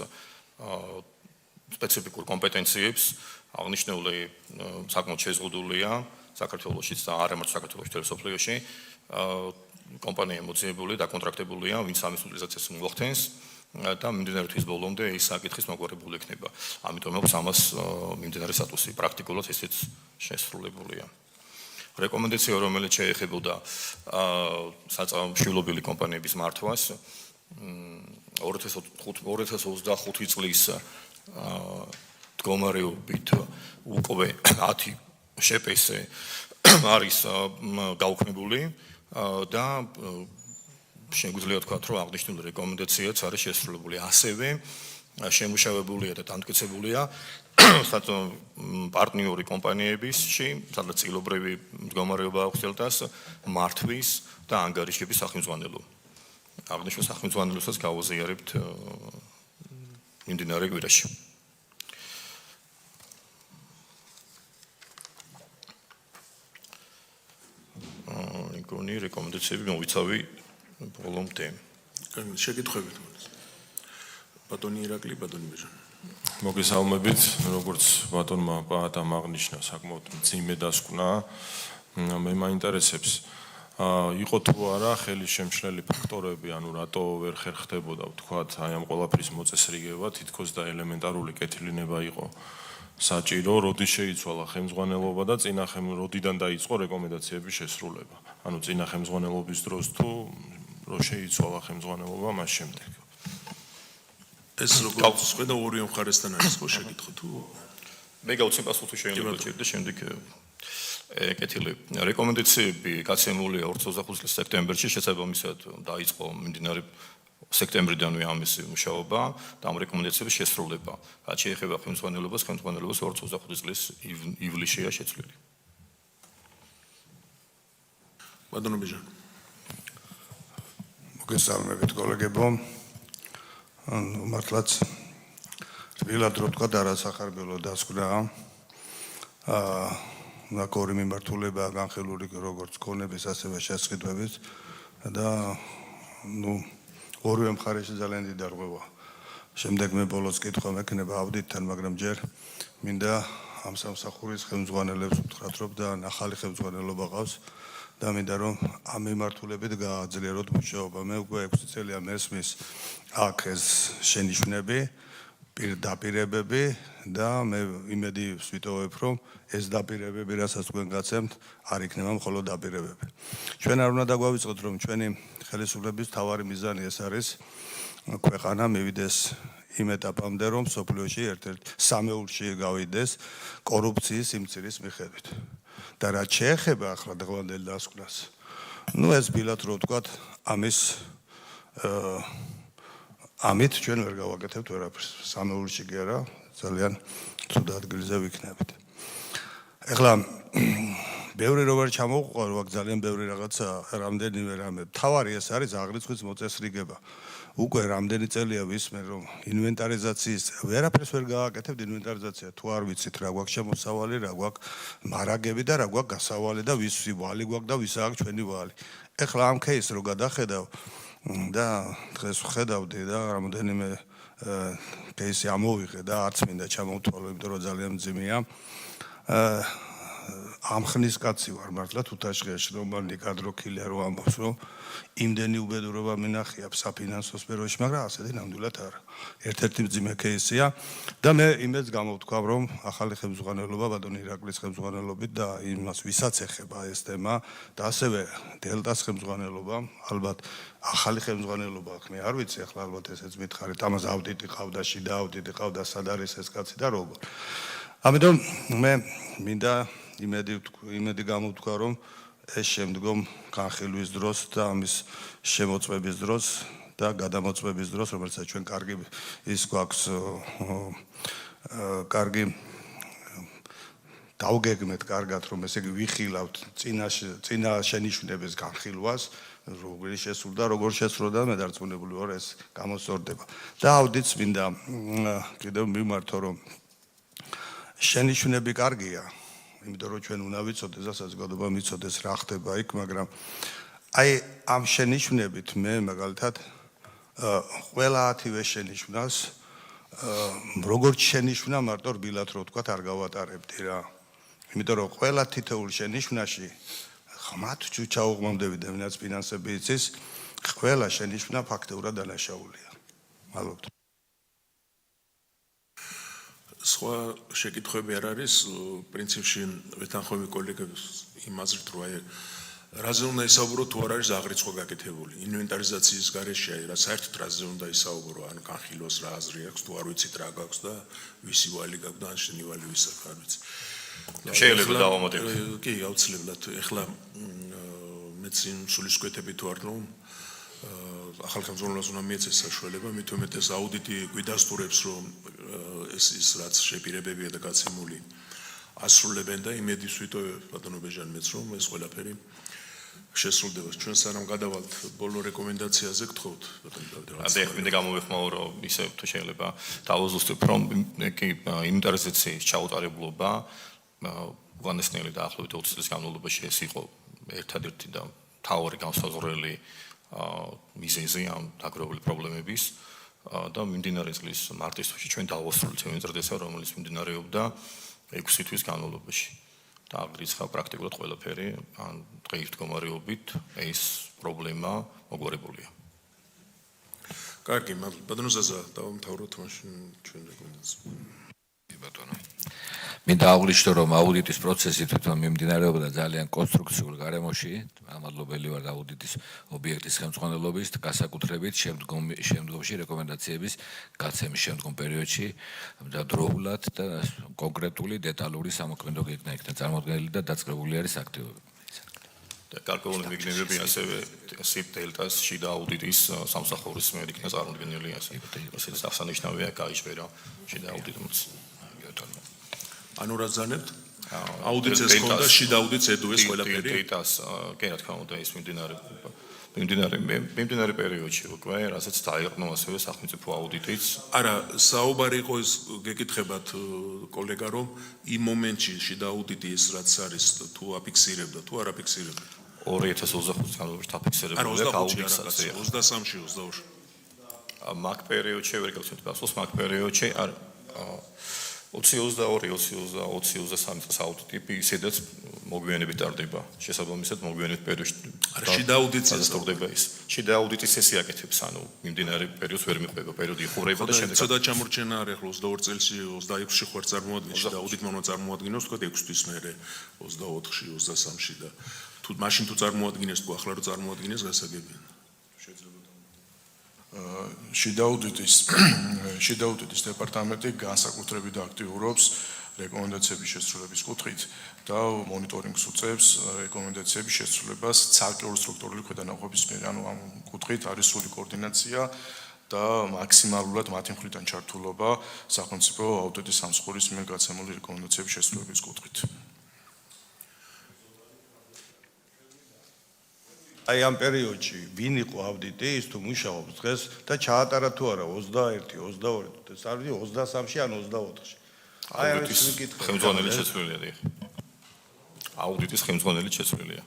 სპეციფიკურ კომპეტენციებს, აღნიშნული საკმაოდ შეზღუდულია საქართველოშიც და არა მარტო საქართველოში, თელე სოფლიოში. კომპანია მოძიებული და კონტრაქტებულია, ვინც ამის უტილიზაციას მოახდენს და მიმდინარე თვის ბოლომდე ეს საკითხის მოგვარებული იქნება. ამიტომ აქვს ამას მიმდინარე სტატუსი, პრაქტიკულად ესეც შესრულებულია. რეკომენდაცია, რომელიც შეეხებოდა საწარმოშილობილი კომპანიების მართვას 2025 წლის მდგომარეობით უკვე 10 შპს არის გაუქმებული და შეგვიძლია ვთქვათ, რომ აღნიშნული რეკომენდაციაც არის შესრულებული. ასევე შემუშავებულია და დამტკიცებულია პარტნიორი კომპანიებისში, სადაც წილობრივი მდგომარეობა აქვს დელტას, მართვის და ანგარიშების სახელმძღვანელო. აღნიშნულ სახელმძღვანელოსაც გავაზიარებთ მიმდინარე კვირაში. მგონი რეკომენდაციები მოვიცავი ბოლომდე. შეკითხვებით. ბატონი ირაკლი, ბატონი ბეჟანი. მოგესალმებით, როგორც ბატონმა პაატამ აღნიშნა, საკმაოდ მძიმე დასკვნა. მე მაინტერესებს, იყო თუ არა ხელი შემშლელი ფაქტორები, ანუ რატო ვერ ხერხდებოდა, ვთქვათ, აი ამ ყველაფრის მოწესრიგება, თითქოს და ელემენტარული კეთილინება იყო საჭირო, როდის შეიცვალა ხელმძღვანელობა და როდიდან დაიწყო რეკომენდაციების შესრულება. ანუ წინა ხელმძღვანელობის დროს თუ რო შეიცვალა ხელმძღვანელობა მას შემდეგ. ეს როგორც ხედა ორივე მხარესთან არის ხო შეკითხვა თუ მე გავცემ პასუხი თუ შეიძლება და შემდეგ კეთილი რეკომენდაციები გაცემულია 2025 წლის სექტემბერში შესაბამისად დაიწყო მიმდინარე სექტემბრიდანვე ამის მუშაობა და ამ რეკომენდაციების შესრულება. რაც შეეხება ხელმძღვანელობას 2025 წლის ივლისშია შეცვლილი. ბატონო ბეჟანი. მოგესალმებით კოლეგებო. მართლაც რბილად რო თქვა არასახარბელო დასკვნა ნაკორი მიმართულება განხილული როგორც ქონების ასევე შესყიდვების და ორივე მხარეში ძალიან დიდი დარღვევა. შემდეგ მე ბოლოს კითხვა მექნება ავდიტთან, მაგრამ ჯერ მინდა ამ სამსახურის ხელმძღვანელებს ვთხრათ, რომ და ახალი ხელმძღვანელობა ყავს და მინდა რომ ამ მიმართულებით გააძლიეროთ მუშაობა. მე უკვე 6 წელია მესმის აქ ეს შენიშვნები, პირდაპირებები და მე იმედი ვსვიტოვებ, რომ ეს დაპირებები, რასაც თქვენ გაცემთ, არ იქნება მხოლოდ დაპირებები. ჩვენ არ უნდა დაგვავიწყოთ, რომ ჩვენი ხელისუფლების მთავარი მიზანი ეს არის ქვეყანა მივიდეს იმ ეტაპამდე, რომ სოფლიოში ერთ-ერთ სამეულში გავიდეს კორუფციის სიმცირის მიხედვით. და რაც შეეხება ახლა დღევანდელ დასკვნას, ეს ბილად რო ვთქვათ, ამით ჩვენ ვერ გავაკეთებთ ვერაფერს. სამეულში კი არა, ძალიან ცუდ ადგილზე ვიქნებით. ეხლა ბევრი რო ვერ ჩამოვყვა, აქ ძალიან ბევრი რაღაცა, რამდენიმე რამე. თავარი ეს არის აღრიცხვის მოწესრიგება. უკვე რამდენი წელია ვისმენ, რომ ინვენტარიზაციის ვერაფერს ვერ გააკეთებთ ინვენტარიზაცია. თუ არ ვიცით რა გვაქვს შემოსავალი, რა გვაქვს მარაგები და რა გვაქვს გასავალი და ვისი ვალი გვაქვს და ვისა აქვს ჩვენი ვალი. ეხლა ამ кейსს რო გადახედავ და დღეს ვხედავდი და რამდენიმე кейსი ამოვიღე და არც მინდა ჩამოვთვალო, იმიტომ რომ ძალიან მძიმეა. ამხნის კაცი ვარ მართლა თუთაშღიაში რომ მანდ კადროქილია რომ ამბობს რომ იმდენი უბედურობა მინახია საფინანსო სფეროში, მაგრამ ასეთი ნამდვილად არა. ერთ-ერთი მძიმე кейსია და მე იმედს გამოვთქვამ რომ ახალი ხელმძღვანელობა ბატონი ირაკლის ხელმძღვანელობით და იმას ვისაც ეხება ეს თემა და ასევე დელტას ხელმძღვანელობა, ალბათ ახალი ხელმძღვანელობა აქვს, მე არ ვიცი ახლა ალბათ ესეც მითხარით, ამას აუდიტი ყავდა, შიდა აუდიტი ყავდა, სად არის ეს კაცი და როგორ. ამიტომ მე მინდა იმედი გამოვთქვა რომ ეს შემდგომ განხილვის დროს და ამის შემოწმების დროს და გადამოწმების დროს, რომელსაც ჩვენ კარგი ის გვაქვს კარგი დავგეგმეთ კარგად, რომ ესე იგი ვიხილავთ წინა შენიშვნების განხილვას, როგორი შესრულდა, როგორ შესრულდა, მე დარწმუნებული ვარ ეს გამოსწორდება. და აუდიტს მინდა კიდევ მიმართო, რომ შენიშვნები კარგია, იმიტომ რომ ჩვენ უნდა ვიცოდეს და საზოგადოება მიცოდეს რა ხდება იქ, მაგრამ აი ამ შენიშვნებით მე მაგალითად ყველა 10-ვე შენიშვნას როგორც შენიშვნა მარტო რბილად რო ვთქვათ არ გავატარებდი რა. იმიტომ რომ ყველა თითოეულ შენიშვნაში ხმათ ჩაუღმავდები და ვინაც ფინანსები იცის, ყველა შენიშვნა ფაქტეურად დანაშაულია. მადლობთ. სხვა შეკითხვები არ არის, პრინციპში ვეთანხმები კოლეგებს იმ აზრით, რომ აი რაზე უნდა ისაუბრო თუ არ არის აღრიცხვა გაკეთებული. ინვენტარიზაციის გარეშე აი რა საერთოდ რაზე უნდა ისაუბრო, ან განხილვას რა აზრი აქვს, თუ არ ვიცით რა გაქვს და ვისი ვალი გაქვს და ან შენი ვალი ვის აქვს, არ ვიცი. შეიძლება დავამატებო. კი, აუცილებლად. ეხლა მეც იმ სულისკვეთებით ვარ, რომ ახალ ხელმძღვანელობას უნდა მიეცეს საშუალება, მით უმეტეს აუდიტი გვიდასტურებს, რომ ის რაც შეპირებებია და გაცემული ასრულებენ და იმედი ვსვიტოვებ ბატონო ბეჟან მეც რომ ეს ყველაფერი შესრულდება. ჩვენ სანამ გადავალთ ბოლო რეკომენდაციაზე გთხოვთ ბატონო დავით. აბა მინდა გამოვიხმაო რომ ისე თუ შეიძლება დავაზუსტებ რომ ინვენტარიზაციის ჩაუტარებლობა უგანესნელი დაახლოებით 20 წლის განმავლობაში ეს იყო ერთადერთი და მთავარი განსაზღვრელი მიზეზი ამ დაგროვებული პრობლემების და მიმდინარე წლის მარტის თვეში ჩვენ დავასრულეთ სემინარსა, რომელიც მიმდინარეობდა 6 თვის განმავლობაში. და აღრიცხა პრაქტიკულად ყველაფერი, ან დღის მდგომარეობით ეს პრობლემა მოგვარებულია. კარგი, ბატონო ზაზა, დავამთავროთ მაშინ ჩვენ რეკომენდაციას. ბატონო. მინდა აღვნიშნო, რომ აუდიტის პროცესი თვითონ მიმდინარეობდა ძალიან კონსტრუქციულ გარემოში, ამადლობელი ვარ აუდიტის ობიექტის ხელმძღვანელობის განსაკუთრებით შემდგომში რეკომენდაციების გაცემის შემდგომ პერიოდში და დროულად და კონკრეტული დეტალური სამოქმედო გეგმა იქნა წარმოდგენილი და დაწყებული არის აქტივობები. და გარკვეული მიგნებები ასევე SIP დელტას შიდა აუდიტის სამსახურის მიერ იქნა წარმოდგენილი ასე. ესეც აღსანიშნავია, გაიშვერა შიდა აუდიტმაც. ანუ რა ზანებთ? აუდიტს ეს ხონდა შიდა აუდიტს ედუეს ყველაფერი? დელტას, კი რა თქმა უნდა, ეს მიმდინარე პერიოდში უკვე, რასაც დაიყრდნო ასევე სახელმწიფო აუდიტიც. არა, საუბარი იყო ეს გეკითხებათ კოლეგა, რომ იმ მომენტში შიდა აუდიტი ეს რაც არის თუ აფიქსირებდა, თუ არ აფიქსირებდა. 2025 წელს დაფიქსირებული არა, 25-ში, 23-ში, 23-ში. მაგ პერიოდში ვერ გახსოვთ ბასოს მაგ პერიოდში არ 2022-2023 წელს აუდიტი ისედაც მოგვიანებით ტარდება. შესაბამისად მოგვიანებით პერიოდში არა, შიდა აუდიტს დასტურდება ის. შიდა აუდიტის ეს იაკეთებს, ანუ მიმდინარე პერიოდს ვერ მიყვება, პერიოდი იხურება და შემდეგ ცოტა ჩამორჩენა არის ახლა 22 წელში 26-ში ხوار წარმოადგენს შიდა აუდიტმა უნდა წარმოადგინოს თქვა 6 თვის მერე 24-ში 23-ში და თუ მაშინ თუ წარმოადგენს თუ ახლა რო წარმოადგენს გასაგებია. შიდა აუდიტის დეპარტამენტი განსაკუთრებით აქტიურობს რეკომენდაციების შესრულების კუთხით და მონიტორინგს უწევს რეკომენდაციების შესრულებას ცალკეული სტრუქტურული ქვედანაყოფის მიერ. ანუ ამ კუთხით არის სრული კოორდინაცია და მაქსიმალურად მათი მხრიდან ჩართულობა სახელმწიფო აუდიტის სამსახურის მიერ გაცემული რეკომენდაციების შესრულების კუთხით. აი ამ პერიოდში ვინ იყო აუდიტი, ის თუ მუშაობს დღეს და ჩაატარა თუ არა 21, 22 თუ 23-ში ან 24-ში. აი აუდიტის ხელმძღვანელი შეცვლილია დიახ. აუდიტის ხელმძღვანელი შეცვლილია.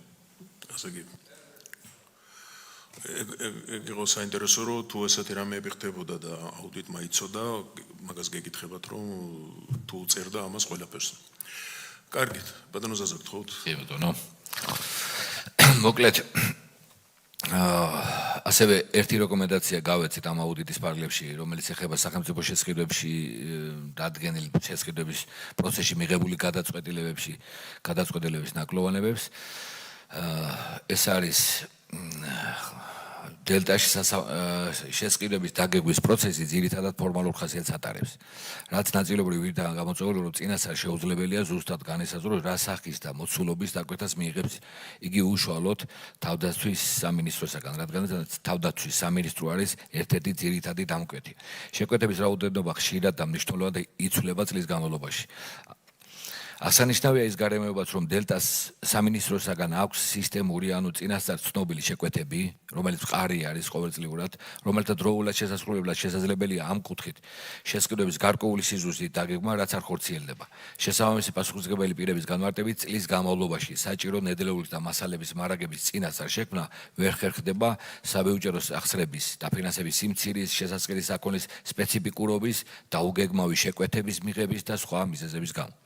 ასე კი. ეგ იყო საინტერესო, რომ თუ ესეთი რამეები ხდებოდა და აუდიტმა იცოდა, მაგას გეკითხებათ, რომ თუ წერდა ამას ყველაფერს. კარგით, ბატონო ზაზა გთხოვთ. კი ბატონო. მოკლედ ასევე ერთი რეკომენდაცია გავეცით ამ აუდიტის პარალელში, რომელიც ეხება სახელმწიფო შესყიდვებში დადგენილ შესყიდვების პროცესში მიღებული გადაწყვეტილებების ნაკლოვანებებს. ეს არის დელტაში შესყიდვების დაგეგმვის პროცესი ძირითადად ფორმალურ ხასიათს ატარებს. რაც ნაწილობრივ ვირთან გამოწვეული, რომ წინასწარ შეუძლებელია ზუსტად განესაზღვროს რა სახის და მოცულობის დაკვეთას მიიღებს იგი უშუალოდ თავდაცვის სამინისტროსაგან, რადგანაც თავდაცვის სამინისტრო არის ერთ-ერთი ძირითადი დამკვეთი. შეკვეთების რაოდენობა ხშირად და მნიშვნელოვნად იცვლება წლის განმავლობაში. აღსანიშნავია ის გარემოებაც, რომ დელტას სამინისტროსაგან აქვს სისტემური, ანუ წინასწარ ცნობილი შეკვეთები, რომელიც მყარი არის ყოველწლიურად, რომელთა დროულად შესასრულებლად შესაძლებელია ამ კუთხით შესყიდვების გარკვეული სიზუსტით დაგეგმა, რაც არ ხორციელდება. შესაბამისი პასუხისმგებელი პირების განმარტებით წლის განმავლობაში საჭირო ნედლეულის და მასალების მარაგების წინასწარ შექმნა ვერ ხერხდება საბიუჯეტო სახსრების დაფინანსების სიმცირის, შესაძლებელი საქონლის სპეციფიკურობის, დაუგეგმავი შეკვეთების მიღების და სხვა მიზეზების გამო.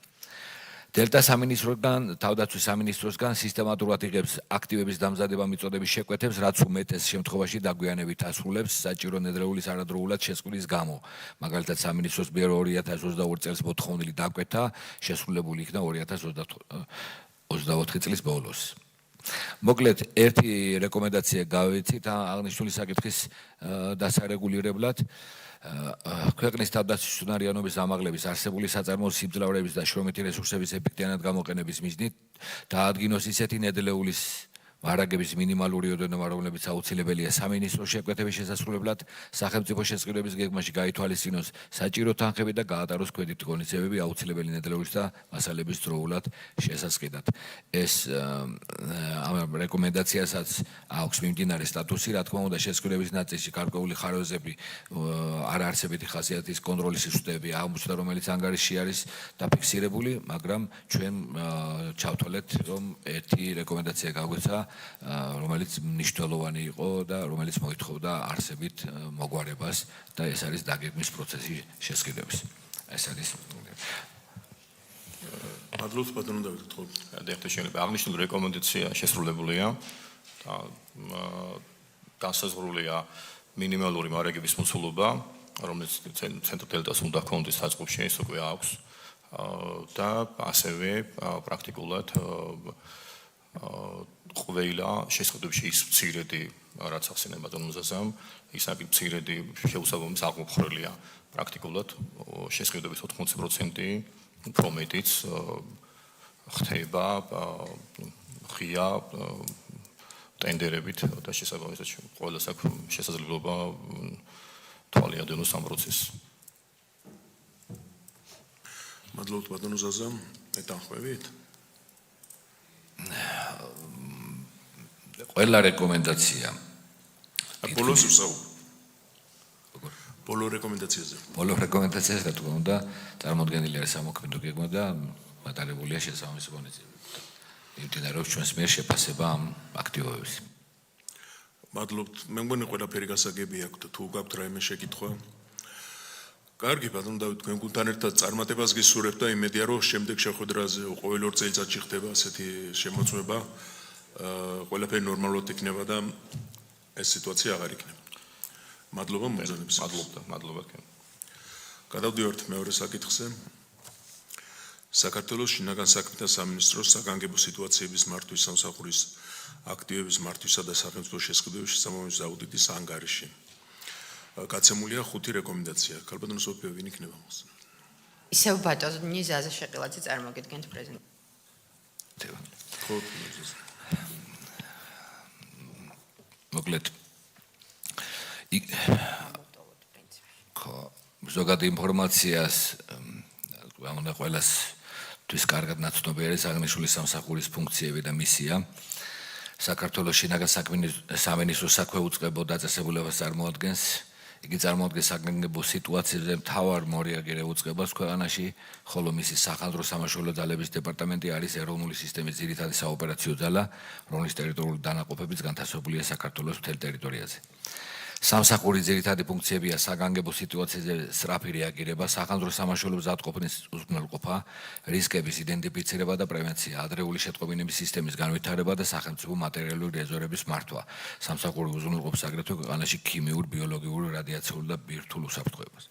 დელტა სამინისტროსგან, თავდაცვის სამინისტროსგან სისტემატურად იღებს აქტივების დამზადება მიწოდების შეკვეთებს, რაც უმეტეს შემთხვევაში დაგვიანებით ასრულებს საჭირო ნედლეულის არადროულად შესკვნის გამო. მაგალითად, სამინისტროს მიერ 2022 წელს მოთხოვნილი დაკვეთა შესრულებული იქნა 2024 წლის ბოლოს. მოკლედ, ერთი რეკომენდაცია გავეცით აღნიშნული საკითხის დასარეგულირებლად. ქვეყნის თავდაცვის უნარიანობის ამაღლების არსებული საწარმოო სიმძლავრეების და შრომითი რესურსების ეფექტიანად გამოყენების მიზნით დაადგინოს ისეთი ნედლეულის მარაგების მინიმალური ოდენობა, რომლებიც აუცილებელია სამინისტროს შეკვეთების შესასრულებლად, სახელმწიფო შესყიდვების გეგმაში გაითვალისწინოს საჭირო თანხები და გაატაროს კრედიტი ღონისძიებები აუცილებელი ნედლეულის და მასალების დროულად შესასყიდად. ეს ამ რეკომენდაციასაც აქვს მიმდინარე სტატუსი, რა თქმა უნდა, შესყიდვების ნაწილში გარკვეული ხარვეზები, არაარსებითი ხასიათის კონტროლის სისტემები აღმოჩნდა, რომელიც ანგარიში არის დაფიქსირებული, მაგრამ ჩვენ ჩავთვალეთ, რომ ერთი რეკომენდაცია გაგვეცა რომელიც მნიშვნელოვანი იყო და რომელიც მოითხოვდა არსებით მოგვარებას და ეს არის დაგეგმვის პროცესის შესყიდვების. ეს არის მადლობთ ბატონო დავით გთხოვთ. დიახ, შეიძლება აღნიშნული რეკომენდაცია შესრულებულია და განსაზღვრულია მინიმალური მარაგების მოცულობა, რომელიც ცენტრ დელტას უნდა ჰქონდეს საწყობში, ეს უკვე აქვს და ასევე პრაქტიკულად ყველა შესყიდვებში ის მცირედი, რაც ახსენე ბატონ მუზაზამ, ის არის მცირედი შეუსაბამის აღმოფხვრელია პრაქტიკულად შესყიდვების 80% უფრო მეტიც ხდება ღია ტენდერებით და შესაბამისად ყველას აქვს შესაძლებლობა თვალი ადენოს ამ პროცესს. მადლობთ ბატონო ზაზამ, ეთანხმებით? ყველა რეკომენდაცია ბოლოს ვსაუბრობ. ბოლო რეკომენდაციაზე. ბოლო რეკომენდაციაზე რა თქმა უნდა წარმოდგენილი არის სამოქმედო გეგმა და მატარებულია შესაბამისი ღონისძიებები. იმდენად ჩვენს მიერ შეფასება ამ აქტივობების. მადლობთ. მე მგონი ყველაფერი გასაგები აქვთ თუ გაქვთ რაიმე შეკითხვა. კარგი ბატონო დავით, თქვენ გულთან ერთად წარმატებას გისურვებთ და იმედია რომ შემდეგ შეხვედრაზე ყოველ 2 წელიწადში ხდება ასეთი შემოწმება. ყველაფერი ნორმალურად იქნება და ეს სიტუაცია აღარ იქნება. მადლობა მოგზაურობისთვის. მადლობა. გადავდივართ მეორე საკითხზე. საქართველოს შინაგან საქმეთა სამინისტროს საგანგებო სიტუაციების მართვის სამსახურის აქტივების მართვისა და სახელმწიფო შესყიდვების შესაბამისი აუდიტის ანგარიში. გაცემულია 5 რეკომენდაცია. ქალბატონო სოფია ვინ იქნება მას? ისევ ბატონი ზაზა შეყილაძე წარმოგიდგენთ პრეზენტაციას. მოკლედ ზოგადი ინფორმაციას უნდა ყველასთვის კარგად ნაცნობი არის აღნიშნული სამსახურის ფუნქციები და მისია. საქართველოს შინაგან საქმეთა სამინისტროს საქმე უწყებო დაწესებულებას წარმოადგენს. იგი წარმოადგენს საგანგებო სიტუაციებზე მთავარ მორიაგირე უწყებას ქვეყანაში, ხოლო მისი სახანძრო სამაშველო ძალების დეპარტამენტი არის ეროვნული სისტემის ძირითადი საოპერაციო ძალა, რომლის ტერიტორიული დანაყოფებიც განთავსებულია საქართველოს მთელ ტერიტორიაზე. სამსახურის ძირითადი ფუნქციებია საგანგებო სიტუაციაზე სწრაფი რეაგირება, სახანძრო სამაშველო მზადყოფნის უზრუნველყოფა, რისკების იდენტიფიცირება და პრევენცია, ადრეული შეტყობინების სისტემის განვითარება და სახელმწიფო მატერიალური რეზერვების მართვა. სამსახური უზრუნველყოფს აგრეთვე ქვეყანაში ქიმიურ, ბიოლოგიურ, რადიაციული და ბირთვულ უსაფრთხოებას.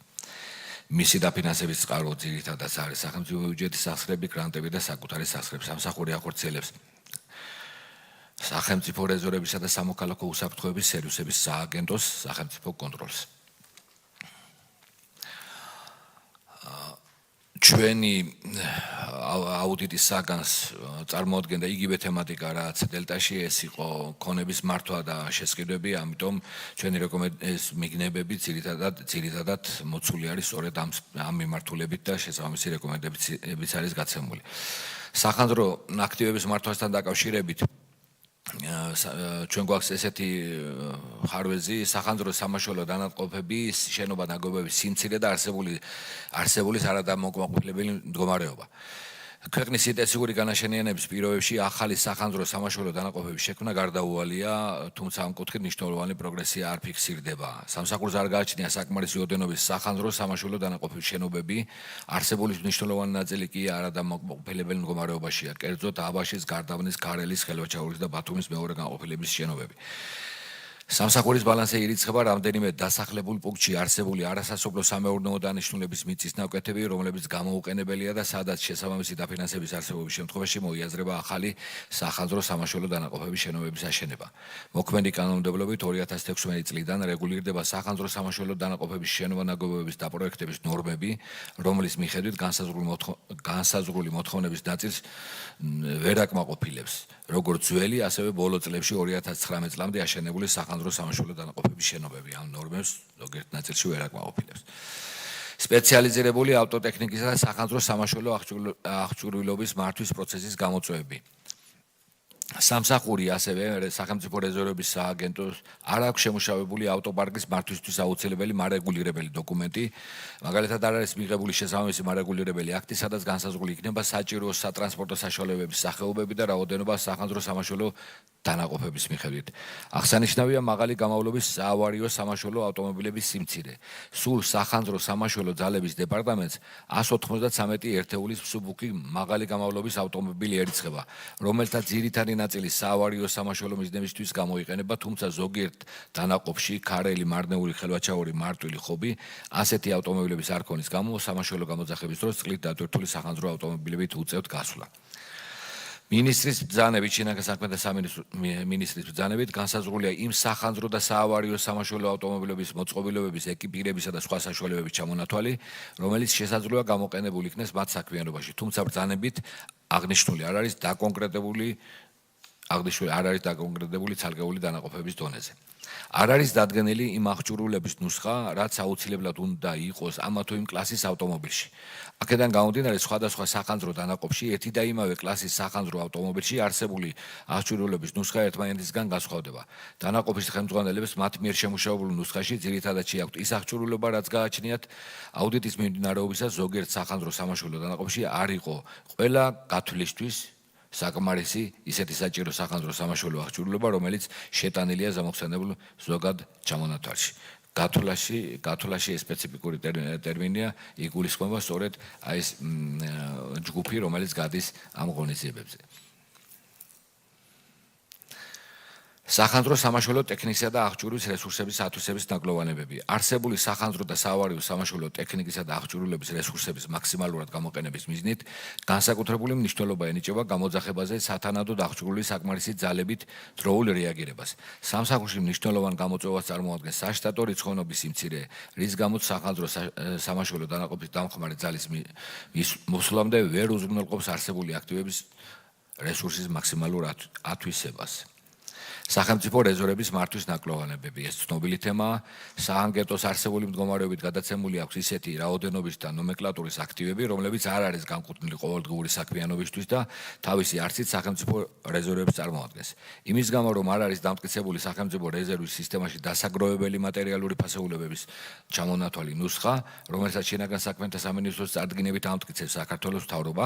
მისი დაფინანსების წყარო ძირითადად არის სახელმწიფო ბიუჯეტის სახსრები, გრანტები და საკუთარი სახსრები. სამსახური ახორციელებს სახელმწიფო რეზერვებისა და სამოქალაქო უსაფრთხოების სერვისების სააგენტოს სახელმწიფო კონტროლს. ჩვენი აუდიტის საგანს წარმოადგენდა იგივე თემატიკა, რაც დელტაში, ეს იყო ქონების მართვა და შესყიდვები, ამიტომ ჩვენი მიგნებები ძირითადად მოცული არის სწორედ ამ მიმართულებით და შესაბამისი რეკომენდაციებიც არის გაცემული. სახანძრო აქტივების მართვასთან დაკავშირებით ჩვენ გვაქვს ესეთი ხარვეზი, სახანძრო სამაშველო დანაყოფების შენობა ნაგებობის სიმცირე და არსებული არადამოკმაყოფილებელი მდგომარეობა. ქვეყნის ინტენსიური განაშენიანების პირობებში ახალი სახანძრო სამაშველო დანაყოფების შექმნა გარდაუვალია, თუმცა ამ კუთხით მნიშვნელოვანი პროგრესია არ ფიქსირდება. სამსახურს არ გააჩნია საკმარისი ოდენობის სახანძრო სამაშველო დანაყოფების შენობები, არსებული მნიშვნელოვანი ნაწილი კი არადამოკმაყოფილებელი მდგომარეობაშია, კერძოდ აბაშის, გარდაბნის, ქარელის, ხელვაჩაურის და ბათუმის მეორე განყოფილების შენობები. სამსახურის ბალანსი ირიცხება რამდენიმე დასახლებულ პუნქტში არსებული არასასოფლო სამეურნეო დანიშნულების მიწის ნაკვეთები, რომლებიც გამოუყენებელია და სადაც შესაბამისი დაფინანსების არსებობის შემთხვევაში მოიაზრება ახალი სახანძრო სამაშველო დანაყოფების შენობების აშენება. მოქმედი კანონმდებლობით 2016 წლიდან რეგულირდება სახანძრო სამაშველო დანაყოფების შენობა-ნაგებობების დაპროექტების ნორმები, რომლის მიხედვით განსაზღვრული მოთხოვნების ნაწილს ვერ აკმაყოფილებს, როგორც ძველი, ასევე ბოლო წლებში 2019 წლამდე აშენებული სახანძრო სამაშველო დანაყოფების შენობები ამ ნორმებს ზოგიერთ ნაწილში ვერ აკმაყოფილებს. სპეციალიზირებული ავტოტექნიკისა და სახანძრო სამაშველო აღჭურვილობის მართვის პროცესის გამოწვევები. სამსახური ასევე სახელმწიფო რეზერვების სააგენტოს არ აქვს შემუშავებული ავტოპარკის მართვისთვის აუცილებელი მარეგულირებელი დოკუმენტი. მაგალითად არ არის მიღებული შესაბამისი მარეგულირებელი აქტი, სადაც განსაზღვრული იქნება საჭირო სატრანსპორტო საშუალებების სახეობები და რაოდენობა სახანძრო სამაშველო დანაყოფების მიხედვით. აღსანიშნავია მაღალი გამავლობის საავარიო სამაშველო ავტომობილების სიმცირე. სულ სახანძრო სამაშველო ძალების დეპარტამენტს 193 ერთეულის მსუბუქი მაღალი გამავლობის ავტომობილი ერიცხება, რომელთა ძირითადი ნაწილი საავარიო სამაშველო მიზნებისთვის გამოიყენება, თუმცა ზოგიერთ დანაყოფში ქარელი, მარნეული, ხელვაჩაური, მარტვილი, ხობი ასეთი ავტომობილების არ ქონის გამო სამაშველო გამოძახების დროს წყლით დატვირთული სახანძრო ავტომობილებით უწევთ გასვლა. მინისტრის ბრძანებით, შინაგან საქმეთა სამინისტრის ბრძანებით განსაზღვრულია იმ სახანძრო და საავარიო სამაშველო ავტომობილების მოწყობილობების, ეკიპირებისა და სხვა საშუალებების ჩამონათვალი, რომელიც შესაძლოა გამოყენებულ იქნეს მათ საქმიანობაში, თუმცა ბრძანებით აღნიშნული არ არის დაკონკრეტებული ცალკეული დანაყოფების დონეზე. არ არის დადგენილი იმ აღჭურვილების ნუსხა, რაც აუცილებლად უნდა იყოს ამა თუ იმ კლასის ავტომობილში. აქედან გამომდინარე, სხვადასხვა სახანძრო დანაყოფში ერთი და იმავე კლასის სახანძრო ავტომობილში არსებული აღჭურვილების ნუსხა ერთმანეთისგან განსხვავდება. დანაყოფის ხელმძღვანელებს მათ მიერ შემუშავებულ ნუსხაში ძირითადად შეაქვთ ის აღჭურვილობა, რაც გააჩნიათ აუდიტის მიმდინარეობისას ზოგიერთ სახანძრო სამაშველო დანაყოფში არ იყო ყველა გათვლისთვის საკმარისი ისეთი საჭირო სახანძრო სამაშველო აღჭურვილობა, რომელიც შეტანილია ზემოხსენებულ ზოგად ჩამონათვალში. გათვლაში სპეციფიკური ტერმინია იგულისხმება სწორედ ეს ჯგუფი, რომელიც გადის ამ ღონისძიებებზე. სახანძრო სამაშველო ტექნიკისა და აღჭურვილის რესურსების ათვისების ნაკლოვანებები. არსებული სახანძრო და საავარიო სამაშველო ტექნიკისა და აღჭურვილების რესურსების მაქსიმალურად გამოყენების მიზნით განსაკუთრებული მნიშვნელობა ენიჭება გამოძახებაზე სათანადო აღჭურვილი საკმარისი ძალებით დროულ რეაგირებას. სამსახურში მნიშვნელოვან გამოწვევას წარმოადგენს საშტატო რიცხოვნობის სიმცირე, რის გამოც სახანძრო სამაშველო დანაყოფის დამხმარე ძალის მოსვლამდე ვერ უზრუნველყოფს არსებული აქტივების რესურსის მაქსიმალურ ათვისებას. სახელმწიფო რეზერვების მართვის ნაკლოვანებები. ეს ცნობილი თემაა. საანგეტოს არსებული მდგომარეობით გადაცემული აქვს ისეთი რაოდენობის და ნომენკლატურის აქტივები, რომლებიც არ არის განკუთვნილი ყოველდღიური საქმიანობისთვის და თავისი არცით სახელმწიფო რეზერვებს წარმოადგენს. იმის გამო, რომ არ არის დამტკიცებული სახელმწიფო რეზერვის სისტემაში დასაგროვებელი მატერიალური ფასეულებების ჩამონათვალი ნუსხა, რომელსაც შინაგან საქმეთა სამინისტროს წარდგინებით ამტკიცებს საქართველოს მთავრობა,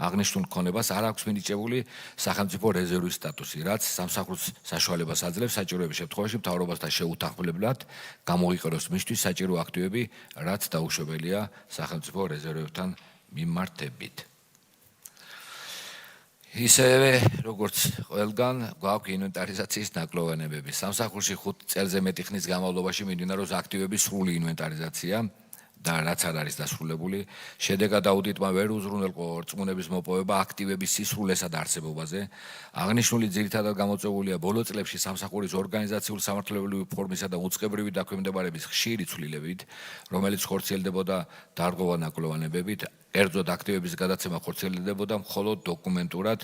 აღნიშნულ ქონებას არ აქვს მინიჭებული სახელმწიფო რეზერვის სტატუსი, რაც სამსახურს საშუალებას აძლევს საჭიროების შემთხვევაში მთავრობასთან შეუთანხმებლად გამოიყენოს მისთვის საჭირო აქტივები, რაც დაუშვებელია სახელმწიფო რეზერვებთან მიმართებით. ისევე, როგორც ყველგან, გვაქვს ინვენტარიზაციის ნაკლოვანებები. სამსახურში 5 წელზე მეტი ხნის განმავლობაში მიმდინარეობს აქტივების სრული ინვენტარიზაცია და რაც არ არის დასრულებული, შედეგად აუდიტმა ვერ უზრუნველყო რწმუნების მოპოვება აქტივების სისრულესა და არსებობაზე. აღნიშნული ძირითადად გამოწვეულია ბოლო წლებში სამსახურის ორგანიზაციული სამართლებრივი ფორმისა და უწყებრივი დაქვემდებარების ხშირი ცვლილებით, რომელიც ხორციელდებოდა დარღვევა ნაკლოვანებებით, კერძოდ აქტივების გადაცემა ხორციელდებოდა მხოლოდ დოკუმენტურად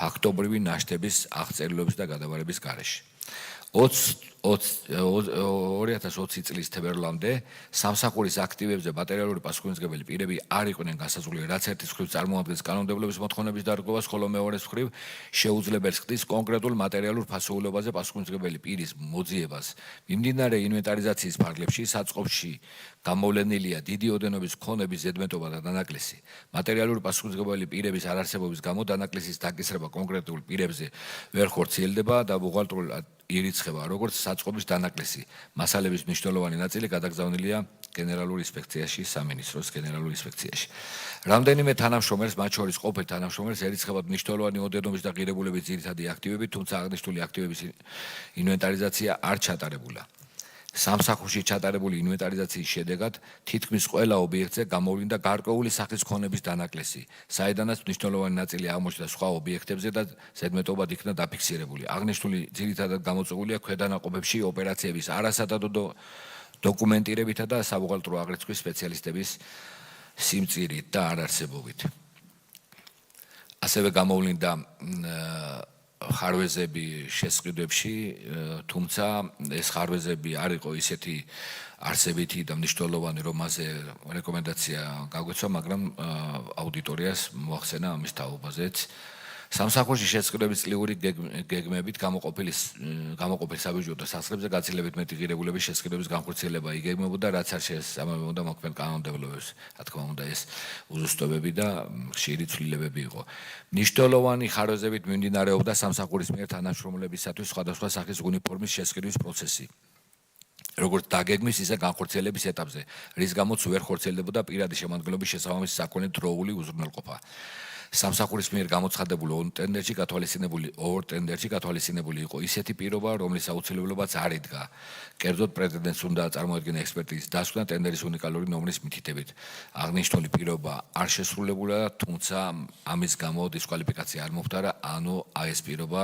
ფაქტობრივი ნაშთების აღწერილობის და გადაბარების გარეშე. 2020 წლის თებერვლამდე სამსახურის აქტივებზე მატერიალური პასუხისმგებელი პირები არ იყვნენ განსაზღვრული, რაც ერთის მხრივ წარმოადგენს კანონმდებლობის მოთხოვნების დარღვევას, ხოლო მეორეს მხრივ შეუძლებელს ხდის კონკრეტულ მატერიალურ ფასეულობაზე პასუხისმგებელი პირის მოძიებას. მიმდინარე ინვენტარიზაციის ფარგლებში საწყობში გამოვლენილია დიდი ოდენობის ქონების ზედმეტობა და დანაკლისი. მატერიალური პასუხისმგებელი პირების არარსებობის გამო დანაკლისის დაკისრება კონკრეტულ პირებზე ვერ ხორციელდება და ბუღალტრულად ირიცხება, როგორც საწყობის დანაკლისი. მასალების მნიშვნელოვანი ნაწილი გადაგზავნილია გენერალურ ინსპექციაში, სამინისტროს გენერალურ ინსპექციაში. რამდენიმე თანამშრომელს, მათ შორის ყოფილ თანამშრომელს ერიცხებათ მნიშვნელოვანი ოდენობის და ღირებულების ძირითადი აქტივები, თუმცა აღნიშნული აქტივების ინვენტარიზაცია არ ჩატარებულა. სამსახურში ჩატარებული ინვენტარიზაციის შედეგად თითქმის ყველა ობიექტზე გამოვლინდა გარკვეული სახის ქონების დანაკლისი, საიდანაც მნიშვნელოვანი ნაწილი აღმოჩნდა სხვა ობიექტებზე და ზედმეტობად იქნა დაფიქსირებული. აღნიშნული ძირითადად გამოწვეულია ქვედანაყოფებში ოპერაციების არასადადო დოკუმენტირებითა და საბუღალტრო აღრიცხვის სპეციალისტების სიმწირით და არარსებობით. ასევე გამოვლინდა ხარვეზები შესყიდვებში, თუმცა ეს ხარვეზები არ იყო ისეთი არსებითი და მნიშვნელოვანი, რომ მასზე რეკომენდაცია გაგვეცვა, მაგრამ აუდიტორიას მოახსენა ამის თაობაზეც სამსახურში შეწყვილების წლიური გეგმებით გამოყოფილ საბიუჯეტო სასწრებზე გაცილებით მეტი ღირებულების შესყიდვების განხორციელება იგეგმებოდა, რაც არ შეესაბამებოდა მოქმედ კანონმდებლობებს. Რა თქმა უნდა, ეს უზუსტობები და ხშირი ცვლილებები იყო. მნიშვნელოვანი ხარვეზებით მიმდინარეობდა სამსახურის მიერ თანამშრომლებისათვის სხვადასხვა სახის უნიფორმის შესყიდვის პროცესი. როგორც დაგეგმვის, ისე განხორციელების ეტაპზე, რის გამოც ვერ ხორციელდებოდა პირადი შემადგენლობის შესაბამისი საქონლე დროული უზრუნველყოფა. სამსახურის მიერ გამოცხადებულ ორ ტენდერში გათვალისწინებული იყო ისეთი პირობა, რომლის აუცილებლობაც არ იდგა. კერძოდ პრეზიდენტს უნდა წარმოედგინა ექსპერტიზის დასკვნა ტენდერის უნიკალური ნორმის მითითებით. აღნიშნული პირობა არ შესრულებულა, თუმცა ამის გამო დისკვალიფიკაცია არ მოხდა, ანუ ეს პირობა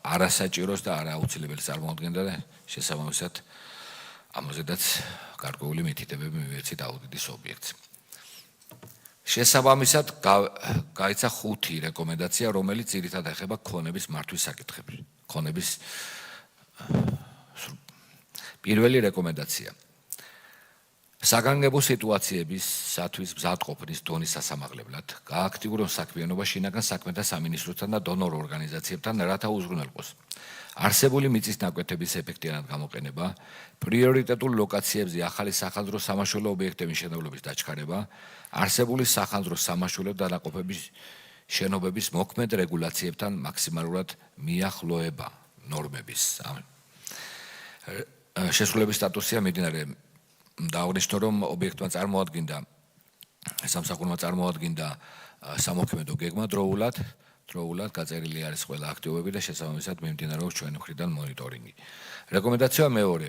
არასაჭიროს და არააუცილებელს წარმოადგენდა და შესაბამისად ამაზედაც გარკვეული მითითებები მივეცით აუდიტის ობიექტს. შესაბამისად გაიცა 5 რეკომენდაცია, რომელიც ძირითადად ეხება ქონების მართვის საკითხებს. პირველი რეკომენდაცია. საგანგებო სიტუაციებისათვის მზადყოფნის დონის სასამაღლებლად გააქტიურონ საქმიანობა შინაგან საქმეთა სამინისტროსთან და დონორ ორგანიზაციებთან, რათა უზრუნველყოს არსებული მიწის ნაკვეთების ეფექტიანად გამოყენება, პრიორიტეტულ ლოკაციებზე ახალი სახანძრო სამაშველო ობიექტების მშენებლობის დაჩქარება, არსებული სახანძრო სამაშველო დანაყოფების შენობების მოქმედ რეგულაციებთან მაქსიმალურად მიახლოება ნორმების. შესრულების სტატუსია მიმდინარე დააღნიშნო, რომ ობიექტმა სამსახურმა წარმოადგენდა სამოქმედო გეგმა დროულად გაწერილი არის ყველა აქტივობები და შესაბამისად მიმდინარეობს ჩვენი მხრიდან მონიტორინგი. რეკომენდაცია მეორე.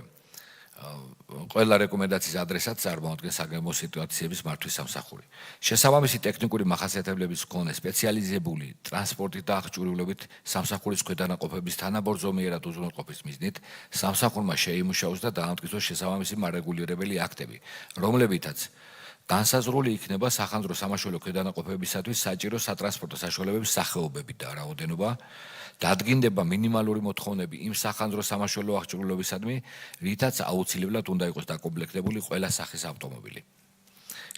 ყველა რეკომენდაციის ადრესატს წარმოადგენს საგანგებო სიტუაციების მართვის სამსახური. შესაბამისი ტექნიკური მახასიათებლების მქონე სპეციალიზებული ტრანსპორტით და აღჭურვილობით სამსახურის ქვედანაყოფების თანაბრძოლიერად უზრუნველყოფის მიზნით სამსახურმა შეიმუშაოს და დაამტკიცოს შესაბამისი მარეგულირებელი აქტები, რომლებითაც განსაზღვრული იქნება სახანძრო სამაშველო ქვედანაყოფებისათვის საჭირო სატრანსპორტო საშუალებების სახეობები და რაოდენობა, დადგინდება მინიმალური მოთხოვნები იმ სახანძრო სამაშველო აღჭურვილობისადმი, რითაც აუცილებლად უნდა იყოს დაკომპლექტებული ყველა სახის ავტომობილი.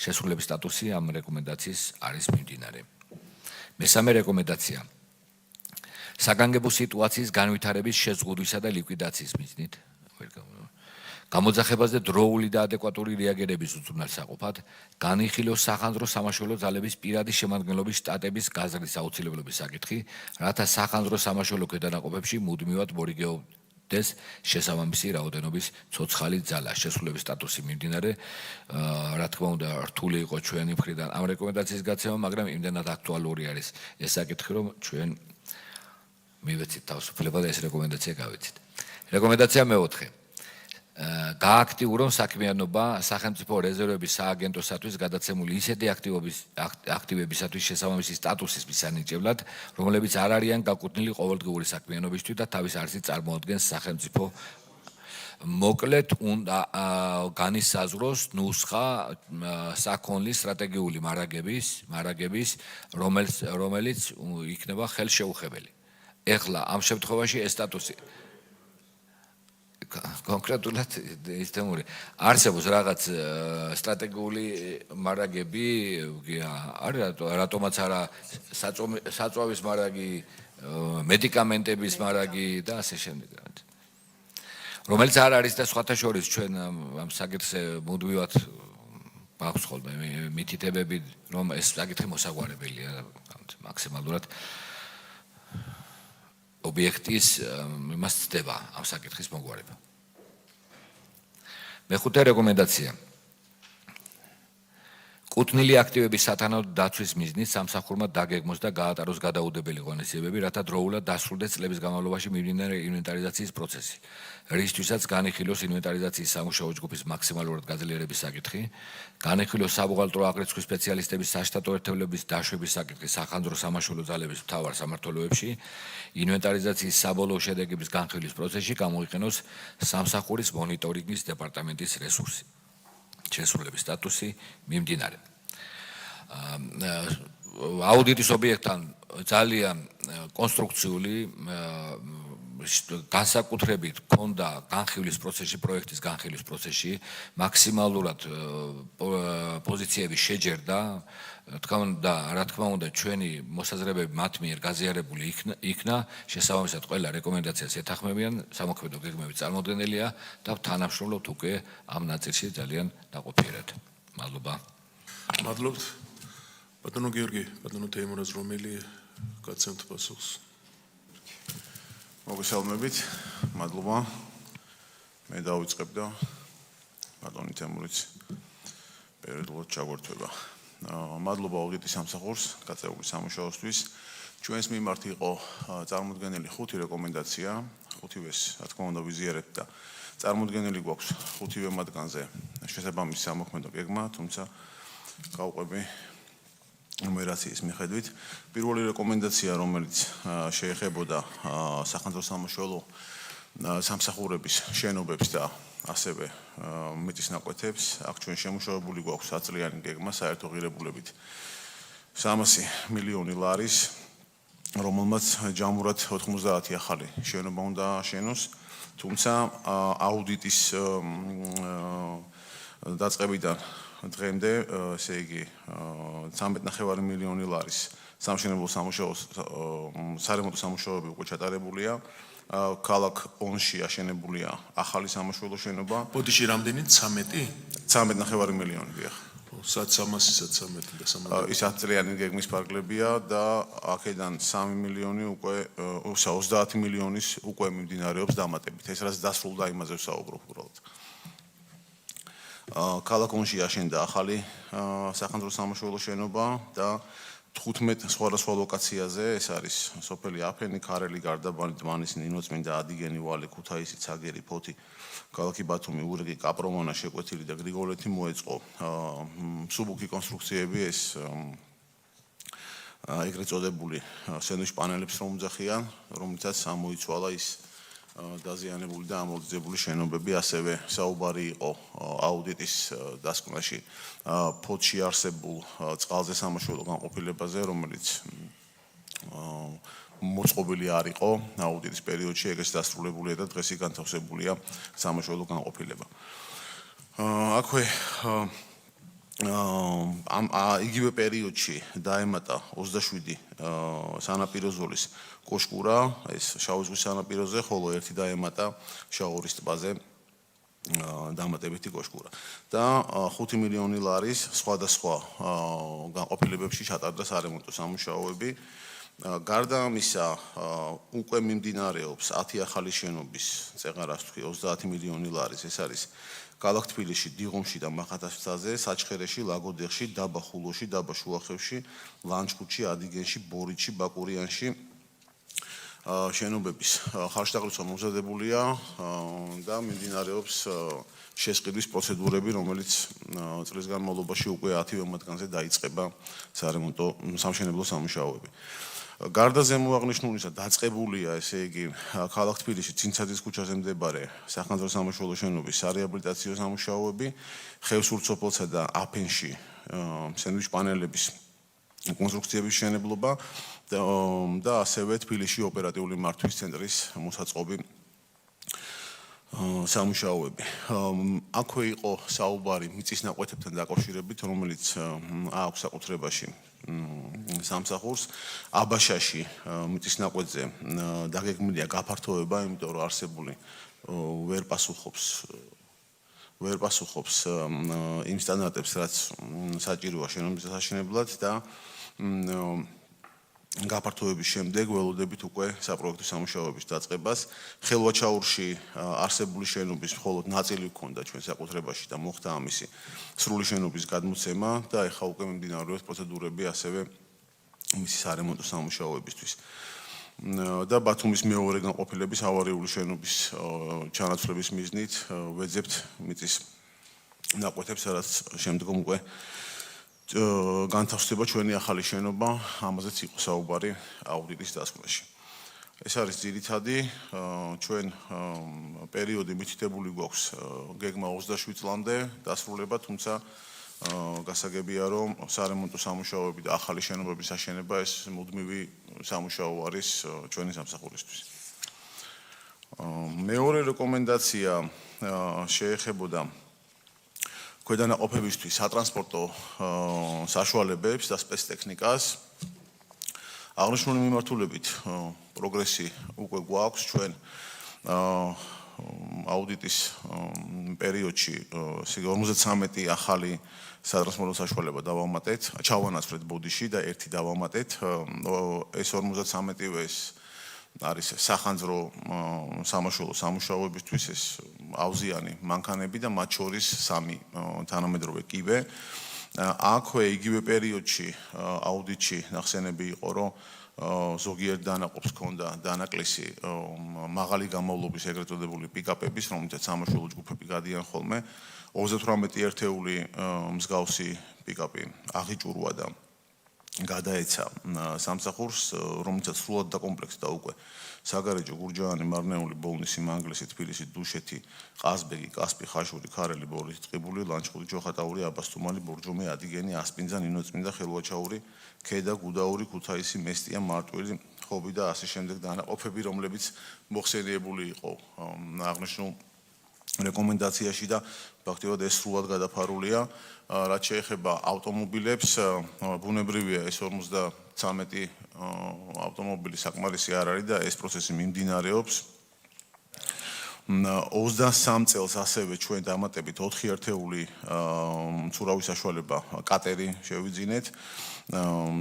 შესრულების სტატუსი ამ რეკომენდაციის არის მიმდინარე. მესამე რეკომენდაცია. საგანგებო სიტუაციის განვითარების შეზღუდვისა და ლიკვიდაციის მიზნით გამოძახებაზე დროული და ადეკვატური რეაგირების უზრუნველსაყოფად განიხილოს სახანძრო სამაშველო ძალების პირადი შემადგენლობის შტატების გაზრდის აუცილებლობის საკითხი, რათა სახანძრო სამაშველო ქვედანაყოფებში მუდმივად მორიგეობდეს შესაბამისი რაოდენობის ცოცხალი ძალა. შესრულების სტატუსი მიმდინარე, რა თქმა უნდა, რთული იყო ჩვენი მხრიდან ამ რეკომენდაციის გაცემა, მაგრამ იმდენად აქტუალური არის ეს საკითხი, რომ ჩვენ მივეცით თავისუფლება და ეს რეკომენდაცია გავიცით. რეკომენდაცია მეოთხე. გააქტიურონ საქმიანობა სახელმწიფო რეზერვების სააგენტოსათვის გადაცემული ისეთი აქტივებისათვის შესაბამისი სტატუსის მისანიჭებლად, რომლებიც არ არიან გაკუთვნილი ყოველდღიური საქმიანობისთვის და თავის არსით წარმოადგენს სახელმწიფო. მოკლედ უნდა განისაზღვროს ნუსხა საქონლის სტრატეგიული მარაგების, რომელიც იქნება ხელშეუხებელი. ეხლა ამ შემთხვევაში ეს სტატუსი კონკრეტულად ისთემური არსებობს რაღაც სტრატეგიული მარაგები, არის რატომაც არა საწვავის მარაგი, მედიკამენტების მარაგი და ასე შემდეგ. რომელიც არ არის და სხვათა შორის ჩვენ ამ საკითხზე მუდმივად გვაქვს ხოლმე მითითებები, რომ ეს საკითხი მოსაგვარებელია მაქსიმალურად ობიექტის იმას ცდება ამ საკითხის მოგვარება. მეხუთე რეკომენდაცია. კუთვნილი აქტივების სათანადო დაცვის მიზნით სამსახურმა დაგეგმოს და გაატაროს გადაუდებელი ღონისძიებები, რათა დროულად დასრულდეს წლების განმავლობაში მიმდინარე ინვენტარიზაციის პროცესი, რისთვისაც განიხილოს ინვენტარიზაციის სამუშაო ჯგუფის მაქსიმალურად გაძლიერების საკითხი, განიხილოს საბუღალტრო აღრიცხვის სპეციალისტების საშტატო ერთეულების დაშვების საკითხი სახანძრო სამაშველო ძალების მთავარ სამმართველოებში, ინვენტარიზაციის საბოლოო შედეგების განხილვის პროცესში გამოიყენოს სამსახურის მონიტორინგის დეპარტამენტის რესურსი. შესრულების სტატუსი მიმდინარე. აუდიტის ობიექტთან ძალიან კონსტრუქციული განსაკუთრებით ქონდა განხილვის პროცესში, პროექტის განხილვის პროცესში მაქსიმალურად პოზიციების შეჯერდა, რა თქმა უნდა, ჩვენი მოსაზრებები მათ მიერ გაზიარებული იქნა, შესაბამისად ყველა რეკომენდაციას ეთანხმებიან, სამოქმედო გეგმები წარმოდგენილია და თანამშრომლობთ უკვე ამ ნაწილში ძალიან დაყოფიერად. მადლობა. მადლობთ. ბატონო გიორგი, ბატონო თეიმურაზ, რომელი გაცემთ პასუხს? მოგესალმებით, მადლობა. მე დავიწყებ და ბატონი თემურიც პერიოდულად ჩაგვერთვება. მადლობა აუდიტის სამსახურს გაწეული სამუშაოსთვის. ჩვენს მიმართ იყო წარმოდგენილი 5 რეკომენდაცია, 5-ვეს, რა თქმა უნდა, ვიზიარებთ და წარმოდგენილი გვაქვს 5-ვე მათგანზე შესაბამისი სამოქმედო გეგმა, თუმცა გავყვები ნუმერაციის მიხედვით. პირველი რეკომენდაცია, რომელიც შეეხებოდა სახანძრო სამუშაო სამსახურების შენობებს და ასევე მიწისნაკვეთებს, აქ ჩვენ შემუშავებული გვაქვს 100 წლიანი გეგმა საერთო ღირებულებით 300 მილიონი ლარის, რომელმაც ჯამურად 90 ახალი შენობა უნდა ააშენოს, თუმცა აუდიტის დაწყებიდან დღემდე, ესე იგი 13.5 მილიონი ლარის სამშენებლო სარემონტო სამუშაოები უკვე ჩატარებულია. ქალაქ ონში აშენებულია ახალი სამაშველო შენობა. ბოდიში რამდენი? 13? 13.5 მილიონი, დიახ. სად 300, სად 13 და 300. ის 10 წლიანი გეგმის ფარგლებია და აქედან 3 მილიონი უკვე 30 მილიონის უკვე მიმდინარეობს დამატებით. ეს რაც დასრულდა იმაზე ვსაუბრობ უბრალოდ. ქალაქ ონში აშენდა ახალი სახანძრო სამაშველო შენობა და 15 სხვადასხვა ლოკაციაზე, ეს არის სოფელი აფენი, ქარელი, გარდაბანი, დმანის, ნინოწმინდა, ადიგენი, ვალე, ქუთაისი, ცაგერი, ფოთი, ქალაქი ბათუმი, ურიგი, კაპრომანა, შეკვეთილი და გრიგოლეთი მოეწყო. მსუბუქი კონსტრუქციები ეს ეგრეთ წოდებული სენდვიჩ პანელებს რომ უძახიან, რომლითაც ამოიცვალა ის დაზიანებული და ამორთული შენობები, ასევე საუბარი იყო აუდიტის დასკვნაში ფოთში არსებულ წყალზე სამაშველო განყოფილებაზე, რომელიც მოწყობილი არ იყო აუდიტის პერიოდში, ეგეც დასრულებულია და დღეს განთავსებულია სამაშველო განყოფილება. აქვე იგივე პერიოდში დაემატა 27 სანაპირო ზოლის კოშკურა, ეს შავი ზღვის სანაპიროზე, ხოლო ერთი დაემატა შაორის ტბაზე დამატებითი კოშკურა. და 5 მილიონი ლარის სხვადასხვა განყოფილებებში ჩატარდა სარემონტო სამუშაოები. გარდა ამისა, უკვე მიმდინარეობს 10 ახალი შენობის წეღარას თქვი 30 მილიონი ლარის, ეს არის ქალაქ თბილისში, დიღომში და მახათასცაზე, საჩხერეში, ლაგოდეხში, დაბა ხულოში, დაბა შუახევში, ლანჩხუთში, ადიგენში, ბორითში, ბაკურიანში შენობების ხარჯდაღლისვა მომზადებულია და მიმდინარეობს შესყიდვის პროცედურები, რომელიც წლის განმავლობაში უკვე 10-ვე მათგანზე დაიწყება სარემონტო სამშენებლო სამუშაოები. გარდა ზემოაღნიშნულისა დაწყებულია, ესე იგი, ქალაქ თბილისში ცინცაძის ქუჩაზე მდებარე სახანძრო სამაშველო შენობის სარეაბილიტაციო სამუშაოები, ხევსურთ სოფელსა და აფენში სენდვიჩ პანელების კონსტრუქციების მშენებლობა და ასევე თბილისში ოპერატიული მართვის ცენტრის მოსაწყობი სამუშაოები. აქვე იყო საუბარი მიწისნაკვეთებთან დაკავშირებით, რომელიც აქვს საკუთრებაში სამსახურს. აბაშაში მიწისნაკვეთზე დაგეგმილია გაფართოება, იმიტომ რომ არსებული ვერ პასუხობს იმ სტანდარტებს, რაც საჭიროა შენობის დასაშენებლად და გაფართოების შემდეგ ველოდებით უკვე საპროექტო სამუშაოების დაწყებას. ხელვაჩაურში არსებული შენობის მხოლოდ ნაწილი ჰქონდა ჩვენ საკუთრებაში და მოხდა ამისი სრული შენობის გადმოცემა და ეხლა უკვე მიმდინარეობს პროცედურები ასევე მისი სარემონტო სამუშაოებისთვის. და ბათუმის მეორე განყოფილების ავარიული შენობის ჩანაცვლების მიზნით ვეძებთ მიწის ნაკვეთებს, რაც შემდგომ უკვე განთავსდება ჩვენი ახალი შენობა, ამაზეც იყო საუბარი აუდიტის დასკვნაში. ეს არის ძირითადი ჩვენ პერიოდი მითითებული გვაქვს გეგმა 27 წლამდე დასრულება, თუმცა გასაგებია რომ სარემონტო სამუშაოები და ახალი შენობების აშენება ეს მუდმივი სამუშაო არის ჩვენი სამსახურისთვის. მეორე რეკომენდაცია შეეხებოდა ქვედანაყოფებისთვის სატრანსპორტო საშუალებებს და სპეცტექნიკას. აღნიშნული მიმართულებით პროგრესი უკვე გვაქვს ჩვენ აუდიტის პერიოდში 53 ახალი სატრანსპორტო საშუალება დავამატეთ, ჩავანაცვლეთ ბოდიში და ერთი დავამატეთ. ეს 53-ვე არის სახანძრო სამაშველო სამუშაოებისთვის, ეს ავზიანი მანქანები და მათ შორის 3 თანამედროვე კიბე. აქვე იგივე პერიოდში აუდიტში ნახსენები იყო, რომ ზოგიერთ დანაყოფს ჰქონდა დანაკლისი მაღალი გამოვლობის ეგრეთ წოდებული პიკაპების, რომელთაც სამაშველო ჯგუფები გადიან ხოლმე. 38 ერთეული მსგავსი პიკაპი აღიჭურვა და გადაეცა სამსახურს, რომელსაც სრულად დაკომპლექტდა უკვე საგარეჯო, გურჯაანი, მარნეული, ბოლნისი, მანგლისი, თბილისი, დუშეთი, ყაზბეგი, კასპი, ხაშური, ქარელი, ბოლნისი, ტყიბული, ლანჩხუთი, ჯოხატაური, აბასთუმანი, ბურჯომი, ადიგენი, ასპინძა, ნინოწმინდა, ხელვაჩაური, ქედა, გუდაური, ქუთაისი, მესტია, მარტვილი, ხობი და ასე შემდეგ დანაყოფები, რომლებიც მოხსენიებული იყო აღნიშნულ რეკომენდაციაში და ფაქტობრივად ეს სრულად გადაფარულია. რაც შეეხება ავტომობილებს, ბუნებრივია ეს 53 ავტომობილი საკმარისი არ არის და ეს პროცესი მიმდინარეობს. 23 წელს ასევე ჩვენ დამატებით 4 ერთეული მცურავი საშუალება კატერი შევიძინეთ.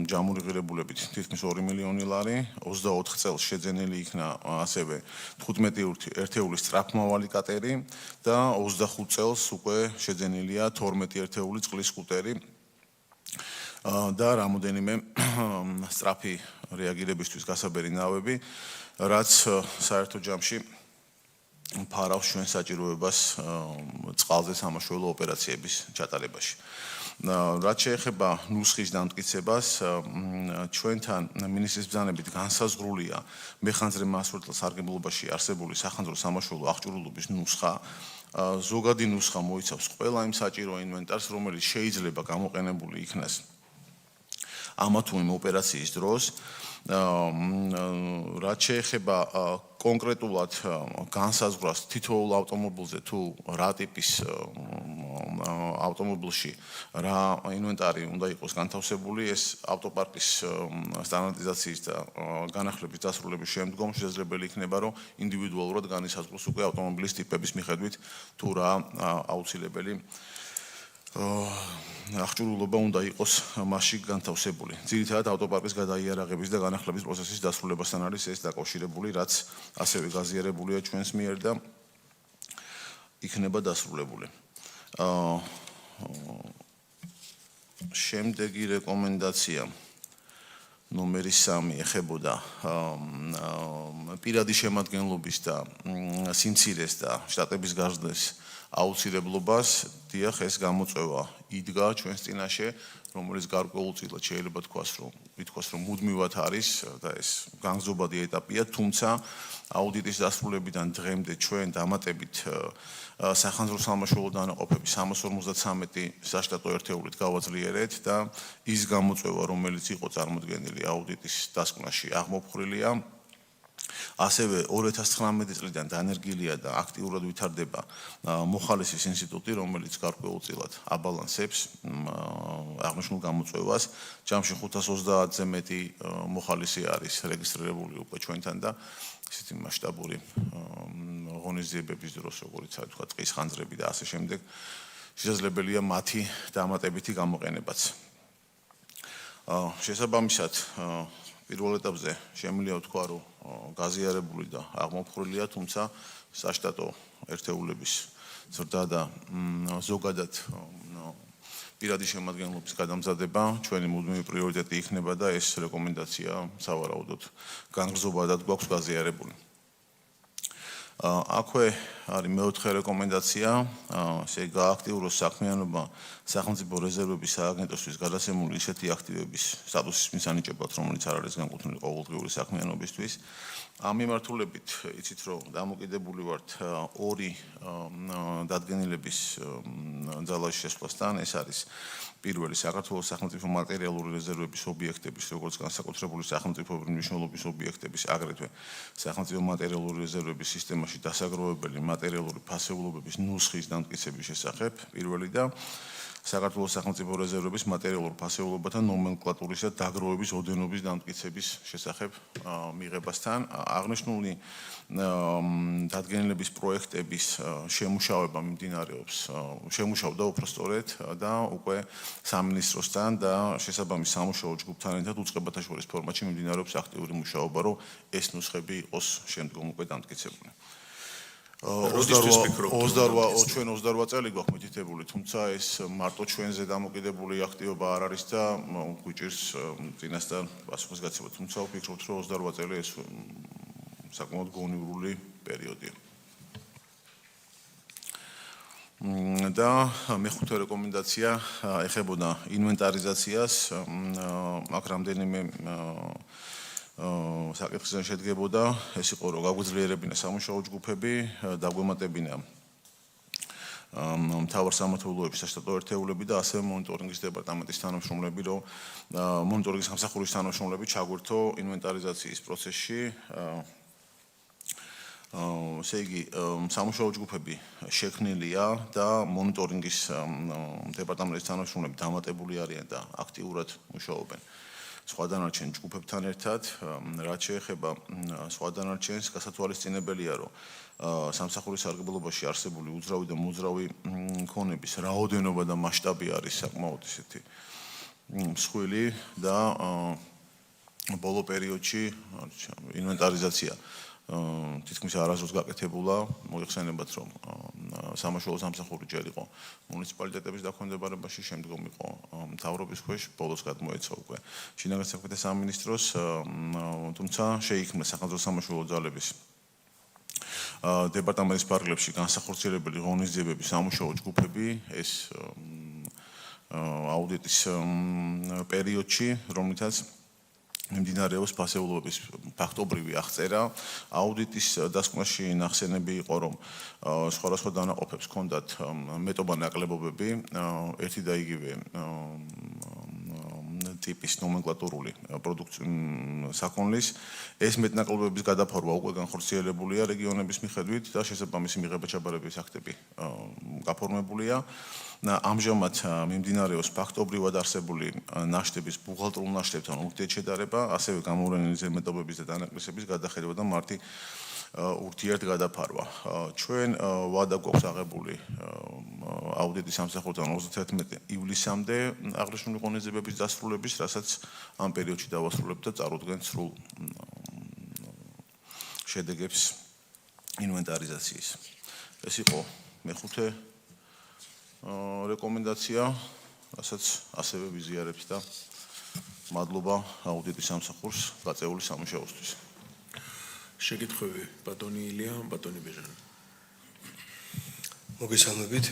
ჯამური ღირებულებით თითქმის 2 მილიონი ლარი, 24 წელს შეძენილი იქნა ასევე 15 ერთეული სწრაფმავალი კატერი და 25 წელს უკვე შეძენილია 12 ერთეული წყლის სკუტერი და რამოდენიმე სწრაფი რეაგირებისთვის გასაბერი ნავები, რაც საერთო ჯამში ფარავს ჩვენ საჭიროებას წყალზე სამაშველო ოპერაციების ჩატარებაში. რაც შეეხება ნუსხის დამტკიცებას, ჩვენთან მინისტრის ბრძანებით განსაზღვრულია მეხანძრე მასწავლებლთა სარგებლობაში არსებული სახანძრო სამაშველო აღჭურვილობის ნუსხა. ზოგადი ნუსხა მოიცავს ყველა იმ საჭირო ინვენტარს, რომელიც შეიძლება გამოყენებული იქნას ამა თუ იმ ოპერაციის დროს. რაც შეეხება კონკრეტულად განსაზღვრას თითოეულ ავტომობილზე თუ რა ტიპის ავტომობილში რა ინვენტარი უნდა იყოს განთავსებული, ეს ავტოპარკის სტანდარტიზაციის და განახლების დასრულების შემდგომ შესაძლებელი იქნება, რომ ინდივიდუალურად განისაზღვროს უკვე ავტომობილის ტიპების მიხედვით თუ რა აუცილებელი აღჭურვილობა უნდა იყოს მასში განთავსებული. ძირითადად ავტოპარკის გადაიარაღების და განახლების პროცესის დასრულებასთან არის ეს დაკავშირებული, რაც ასევე გაზიარებულია ჩვენს მიერ და იქნება დასრულებული. შემდეგი რეკომენდაცია ნომერი 3 ეხებოდა პირადი შემადგენლობის და სიმცირეს და შტატების გაზრდის აუცილებლობას. დიახ, ეს გამოწვევა იდგა ჩვენს წინაშე, რომელიც გარკვეულწილად შეიძლება ითქვას, რომ მუდმივად არის და ეს განგზობადი ეტაპია, თუმცა აუდიტის დასრულებიდან დღემდე ჩვენ დამატებით სახანძრო სამაშველო დანაყოფები 353 საშტატო ერთეულით გავაძლიერეთ და ის გამოწვევა, რომელიც იყო წარმოდგენილი აუდიტის დასკვნაში, აღმოფხვრილია. ასევე 2019 წლიდან დანერგილია და აქტიურად ვითარდება მოხალისის ინსტიტუტი, რომელიც გარკვეულწილად აბალანსებს აღნიშნულ გამოწვევას. ჯამში 530-ზე მეტი მოხალისი არის რეგისტრირებული უკვე ჩვენთან და ისეთი მასშტაბური ღონისძიებების დროს, როგორიც არის თქვა ტყის ხანძრები და ასე შემდეგ, შესაძლებელია მათი დამატებითი გამოყენებაც. შესაბამისად, პირველ ეტაპზე შემიძლია ვთქვა, რომ გაზიარებული და აღმოფხვრილია, თუმცა საშტატო ერთეულების ზრდა და ზოგადად პირადი შემადგენლობის გადამზადება ჩვენი მუდმივი პრიორიტეტი იქნება და ეს რეკომენდაცია სავარაუდოდ განგრძობადად გვაქვს გაზიარებული. აქვე არის მეოთხე რეკომენდაცია, ესე გააქტიუროს საქმიანობა სახელმწიფო რეზერვების სააგენტოსთვის გადაცემული ისეთი აქტივების სტატუსის მისანიჭებლად, რომელიც არ არის განკუთვნილი ყოველდღიური საქმიანობისთვის. ამ მიმართულებით იცით რომ დამოკიდებული ვართ ორი დადგენილების ძალაში შესვლასთან, ეს არის პირველი საქართველოს სახელმწიფო მატერიალური რეზერვების ობიექტების, როგორც განსაკუთრებული სახელმწიფოებრივი მნიშვნელობის ობიექტების, აგრეთვე სახელმწიფო მატერიალური რეზერვების სისტემაში დასაგროვებელი მატერიალური ფასეულობების ნუსხის დამტკიცების შესახებ, პირველი და საქართველოს სახელმწიფო რეზერვების მატერიალურ ფასეულობათა ნომენკლატურისა და დაგროვების ოდენობის დამტკიცების შესახებ მიღებასთან. აღნიშნული დადგენილების პროექტების შემუშავება მიმდინარეობს, შემუშავდა უпростоრეთ და უკვე სამინისტროსთან და შესაბამის სამუშაო ჯგუფთან ერთად უწყებათა შორის ფორმატში მიმდინარეობს აქტიური მუშაობა, რომ ეს ნუსხები იყოს შემდგომ უკვე დამტკიცებული. 28 წელი გვაქვს მითითებული, თუმცა ეს მარტო ჩვენზე დამოკიდებული აქტივობა არ არის და გვიჭირს წინასწარ პასუხისგაცემა, თუმცა ვფიქრობთ, რომ 28 წელი ეს საკმაოდ გონივრული პერიოდია. და მეხუთე რეკომენდაცია ეხებოდა ინვენტარიზაციას, აქ რამდენიმე საკითხიდან შედგებოდა, ეს იყო რომ გაგვიძლიერებინა სამუშაო ჯგუფები, დაგვემატებინა მთავარ სამმართველოების საშტატო ერთეულები და ასევე მონიტორინგის დეპარტამენტის თანამშრომლები, რომ მონიტორინგის სამსახურის თანამშრომლები ჩაგვერთო ინვენტარიზაციის პროცესში. ესე იგი, სამუშაო ჯგუფები შექმნილია და მონიტორინგის დეპარტამენტის თანამშრომლები დამატებული არიან და აქტიურად მუშაობენ სხვა დანარჩენ ჯგუფებთან ერთად, რაც შეეხება სხვა დანარჩენს, გასათვალისწინებელია, რომ სამსახურის სარგებლობაში არსებული უძრავი და მოძრავი მქონების რაოდენობა და მასშტაბი არის საკმაოდ ისეთი მსხვილი და ბოლო პერიოდში ინვენტარიზაცია თითქმის არასდროს გაკეთებულა, მოიხსენებათ, რომ სამაშველო სამსახური ჯერ იყო მუნიციპალიტეტების დაქვემდებარებაში, შემდგომ იყო მთავრობის ქვეშ, ბოლოს გადმოეცა უკვე შინაგან საქმეთა სამინისტროს, თუმცა შეიქმნა სახელმწიფო სამაშველო ძალების დეპარტამენტის ფარგლებში განსახორციელებელი ღონისძიებების სამუშაო ჯგუფები, ეს აუდიტის პერიოდში, რომლითაც მიმდინარეობს ფასეულობების ფაქტობრივი აღწერა. აუდიტის დასკვნაში ნახსენები იყო, რომ სხვადასხვა დანაყოფებს ჰქონდათ მეტობა ნაკლებობები, ერთი და იგივე ტიპის ნომენკლატურული საქონლის. ეს მეტნაკლებობების გადაფარვა უკვე განხორციელებულია რეგიონების მიხედვით და შესაბამისი მიღება-ჩაბარების აქტები გაფორმებულია. ამჟამად მიმდინარეობს ფაქტობრივად არსებული ნაშთების ბუღალტრულ ნაშთებთან ურთიერთშედარება, ასევე გამოვლენილი ზემოქმედების და დანაკლისების გადახედვა და მარტი ურთიერთგადაფარვა. ჩვენ ვადა გვაქვს აღებული აუდიტის სამსახურთან 31 ივლისამდე აღნიშნული ღონისძიებების დასრულების, რასაც ამ პერიოდში დავასრულებთ და წარუდგენთ სრულ შედეგებს ინვენტარიზაციის. ეს იყო მეხუთე რეკომენდაცია, რასაც ასევე ვიზიარებთ და მადლობა აუდიტის სამსახურს გაწეული სამუშაოსთვის. შეკითხვები ბატონი ილია, ბატონი ბეჟანი. მოგესალმებით.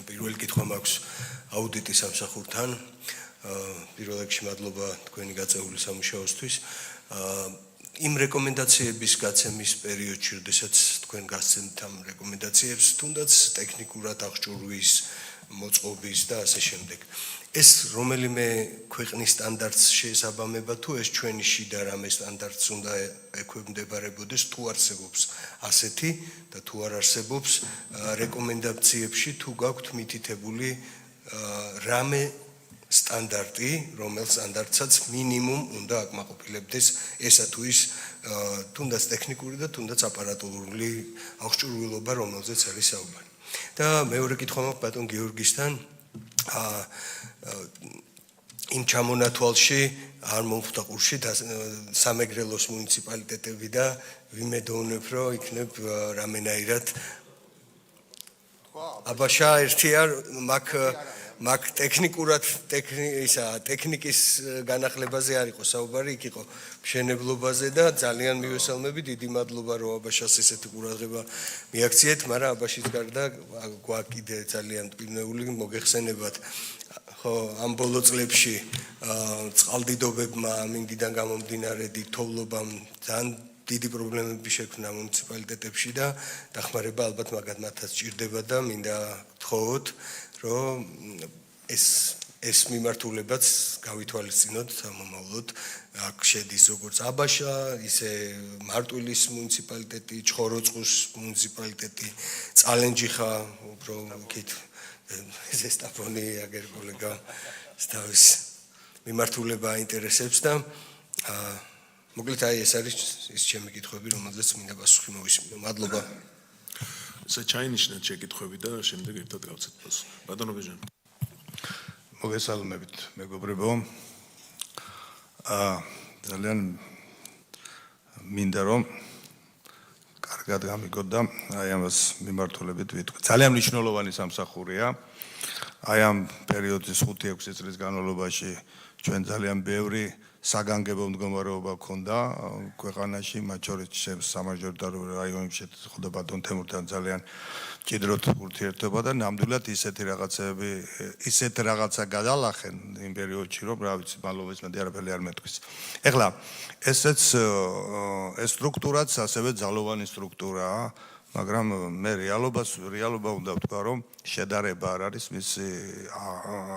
პირველი კითხვა მაქვს აუდიტის სამსახურთან. პირველ რიგში მადლობა თქვენი გაწეული სამუშაოსთვის. იმ რეკომენდაციების გაცემის პერიოდში, როდესაც თქვენ გასცემთ ამ რეკომენდაციებს, თუნდაც ტექნიკურად აღჭურვის, მოწყობის და ასე შემდეგ. ეს რომელიმე ქვეყნის სტანდარტს შეესაბამება თუ ეს ჩვენი შიდა რამე სტანდარტს უნდა ექვემდებარებოდეს, თუ არსებობს ასეთი და თუ არ არსებობს რეკომენდაციებში თუ გაქვთ მითითებული რამე სტანდარტი, რომელ სტანდარტსაც მინიმუმ უნდა აკმაყოფილებდეს ესა თუ ის თუნდაც ტექნიკური და თუნდაც აპარატურული აღჭურვილობა, რომელზეც არის საუბარი. და მეორე კითხვა მაქვს ბატონ გიორგისთან. იმ ჩამონათვალში არ მომხვდა ყურში სამეგრელოს მუნიციპალიტეტები და ვიმედოვნებ, რომ იქნებ რამენაირად აბაშა ერთია, მაგ მაგ ტექნიკურად ტექნიკის განახლებაზე არ იყო საუბარი, იქ იყო მშენებლობაზე და ძალიან მივესალმები, დიდი მადლობა რომ აბაშას ესეთი ყურადღება მიაქციეთ, მაგრამ აბაშის გარდა გვაქვს კიდე ძალიან ტკბილნეული მოგეხსენებათ. ხო, ამ ბოლო წლებში წყალდიდობებმა ამინდიდან გამომდინარე თოვლობამ ძალიან დიდი პრობლემები შექმნა მუნიციპალიტეტებში და დახმარება ალბათ მაგათაც სჭირდება და მინდა გთხოვოთ, რომ ეს მიმართულებაც გავითვალისწინოთ მომავლოდ. აქ შედის როგორც აბაშა, ისე მარტვილის მუნიციპალიტეტი, ჩხოროწყუს მუნიციპალიტეტი, წალენჯიხა, უფრო იქით ზესტაფონი აგერ კოლეგა თავის მიმართულება აინტერესებს და მოკლედ ეს არის ის ჩემი კითხვები, რომელზეც მინდა პასუხი მოვისმინო. მადლობა. ესე ჩაინიშნეთ შეკითხვები და შემდეგ ერთად გავცეთ პასუხი. ბატონო ბეჟანი. მოგესალმებით, მეგობრებო. ძალიან მინდა რომ კარგად გამიგოთ და აი ამას მიმართულებით ვიტყვი. ძალიან მნიშვნელოვანი სამსახურია. აი ამ პერიოდის 5-6 წლის განმავლობაში ჩვენ ძალიან ბევრი საგანგებო მდგომარეობა ქონდა ქვეყანაში, მათ შორის სამაჟორიტარო რაიონებში ხოდა ბატონ თემურთან ძალიან მჭიდროდ ურთიერთობა და ნამდვილად ისეთ რაღაცა გადალახენ იმ პერიოდში, რომ რა ვიცი, მალოვეს მეტი არაფერი არ მეტყვის. ეხლა ეს სტრუქტურაც ასევე ძალოვანი სტრუქტურაა, მაგრამ მე რეალობა უნდა ვთქვა, რომ შედარება არ არის მისი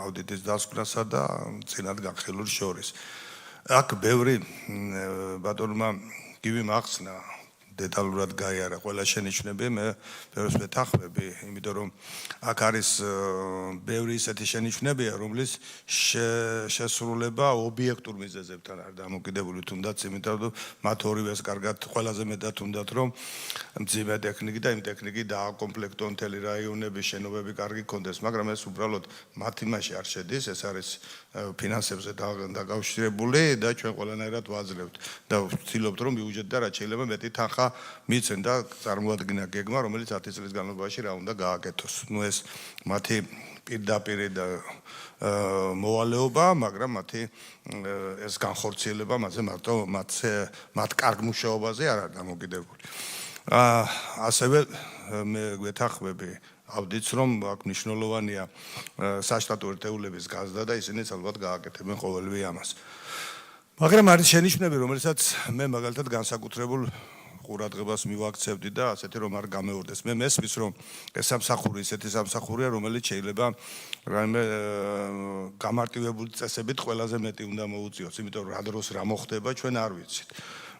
აუდიტის დასკვნასა და წინათ განხილულ შორის. აქ ბევრი ბატონმა გივი მახსნა დეტალურად გაიარა ყველა შენიშვნები, მე ბევრს ვეთანხმები, იმიტომ რომ აქ არის ბევრი ისეთი შენიშვნებია, რომლის შესრულება ობიექტურ მიზეზებთან არის დამოკიდებული, თუნდაც იმიტომ რომ მათ ორივეს კარგად ყველაზე მეტად თუნდაც რომ მძიმე ტექნიკი და იმ ტექნიკი დააკომპლექტო მთელი რაიონების შენობები კარგი კონდეს, მაგრამ ეს უბრალოდ მათ იმაში არ შედის, ეს არის ფინანსებზე დაკავშირებული და ჩვენ ყველანაირად ვაძლევთ და ვცდილობთ რომ მიუჯეთ და რაც შეიძლება მეტი თანხა მიცენ და წარმოადგინა გეგმა, რომელიც 10 წლის განმავლობაში რა უნდა გააკეთოს. ნუ ეს მათი პირდაპირ და მოვალეობა, მაგრამ მათი ეს განხორციელება მასზე მარტო მათ კარგ მუშაობაზე არ არის დამოკიდებული. ასევე მე გვეთანხმები აუდიტს, რომ აქ მნიშვნელოვანია საშტატო ერთეულების გაზრდა და ისინიც ალბათ გააკეთებენ ყოველივე ამას. მაგრამ არის შენიშვნები, რომელსაც მე მაგალითად განსაკუთრებულ ყურადღებას მივაქცევდი და ასეთი რომ არ გამეორდეს. მე მესმის რომ ეს სამსახური ისეთი სამსახურია, რომელიც შეიძლება რაიმე გამარტივებული წესებით ყველაზე მეტი უნდა მოუწიოს, იმიტომ რომ რა დროს რა მოხდება ჩვენ არ ვიცით.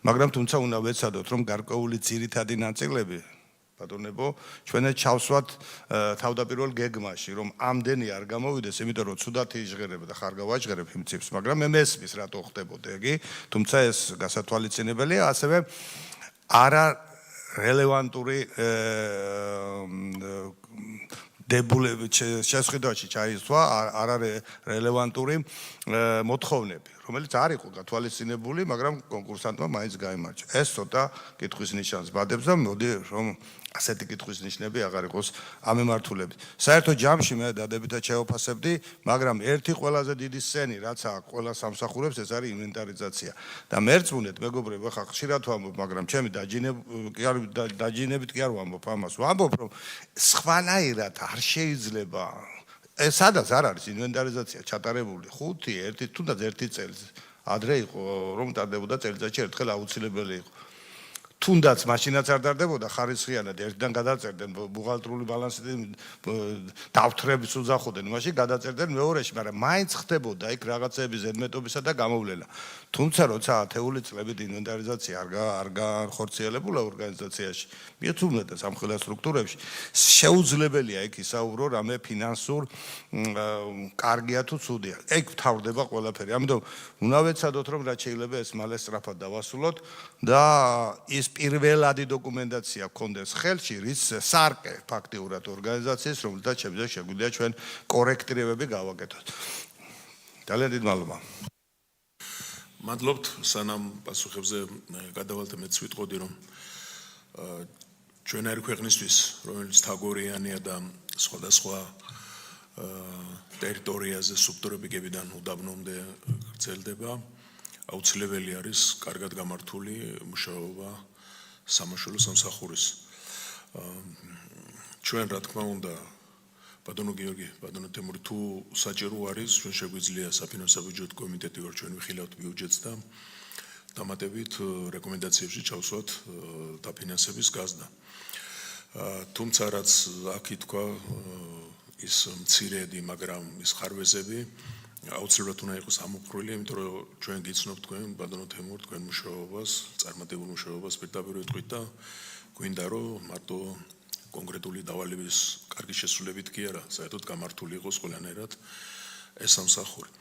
მაგრამ თუმცა უნდა ვეცადოთ რომ გარკვეული ძირითადი ნაწილები ბატონებო, ჩვენეთ ჩავსვათ თავდაპირველ გეგმაში, რომ ამდენი არ გამოვიდეს, იმიტომ რომ ცუდად იჟღერებ და ხარ გავაჟღერებ იმ ციფრს, მაგრამ მე მესმის რატო ხდებოდა იგი, თუმცა ეს გასათვალისწინებელია, ასევე არა რელევანტური შესყიდვაში ჩაისვა არ არის რელევანტური მოთხოვნები, რომელიც არ იყო გათვალისწინებული, მაგრამ კონკურსანტმა მაინც გაიმარჯვა. ეს ცოტა კითხვის ნიშანს ბადებს და მოდი რომ ასეთი კითხვის ნიშნები აღარ იყოს ამემართულებით. საერთო ჯამში მე დადებითად შევაფასებდი, მაგრამ ერთი ყველაზე დიდი სცენი, რაც აქვს ყველა სამსახურებს, ეს არის ინვენტარიზაცია. და მერწმუნეთ, მეგობრებო, ხა ხშირად ვამბობ, მაგრამ ჩემი დაჯინებით კი არ ვამბობ ამას. ვამბობ, რომ სხვანაირად არ შეიძლება სადაც არ არის ინვენტარიზაცია ჩატარებული 5, თუნდაც 1 წელი ადრე იყო, რომ ტარდებოდა წელიწადში ერთხელ აუცილებელი იყო. თუნდაც მაშინაც არ დარდებოდა ხარისხიანად ერთიდან გადაწერდნენ ბუღალტრული ბალანსი დავთრების უძახოდნენ, მაშინ გადაწერდნენ მეორეში, მაგრამ მაინც ხდებოდა იქ რაღაცეების ზედმეტობისა და გამოვლენა. თუმცა როცა ათეული წლებით ინვენტარიზაცია არ განხორციელებულა ორგანიზაციაში, მიუწვდეთ სამხელო სტრუქტურებში, შეუძლებელია იქ ისაუბრო რამე ფინანსურ კარგია თუ ცუდია. ეგ თავდება ყველაფერი. ამიტომ უნდა ვეცადოთ რომ რაც შეიძლება ეს მალე სწრაფად დავასრულოთ და ის პირველადი დოკუმენტაცია გქონდეს ხელში, რის სარკე ფაქტიურად ორგანიზაციის, რომელთაც შეგვიძლია ჩვენ კორექტირებები გავაკეთოთ. ძალიან დიდი მადლობა. მადლობთ, სანამ პასუხებზე გადავალთ, მეც ვიტყოდი, რომ ჩვენარი ქვეყნისთვის, რომელიც თაგორიანია და სხვადასხვა ტერიტორიაზე სუბტროპიკებიდან უდაბნომდე გრძელდება. აუცილებელი არის კარგად გამართული მუშაობა სამაშველო სამსახურის. ჩვენ რა თქმა უნდა ბატონო გიორგი, ბატონო თემური, თუ საჭირო არის, ჩვენ შეგვიძლია საფინანსო ბიუჯეტ კომიტეტი ვარ, ჩვენ ვიხილავთ ბიუჯეტს და დამატებით რეკომენდაციებში ჩავსვათ დაფინანსების გაზრდა. თუმცა რაც აქ ითქვა ის მცირედი, მაგრამ ის ხარვეზები აუცილებლად უნდა იყოს ამოფრული, იმიტომ რომ ჩვენ გიცნობთ თქვენ ბატონო თემურ თქვენ მუშაობას, წარმატებულ მუშაობას პირდაპირ ვიტყვით და გვინდა რომ მარტო კონკრეტული დავალების კარგი შესრულებით კი არა, საერთოდ გამართული იყოს ყველანაირად ეს სამსახური.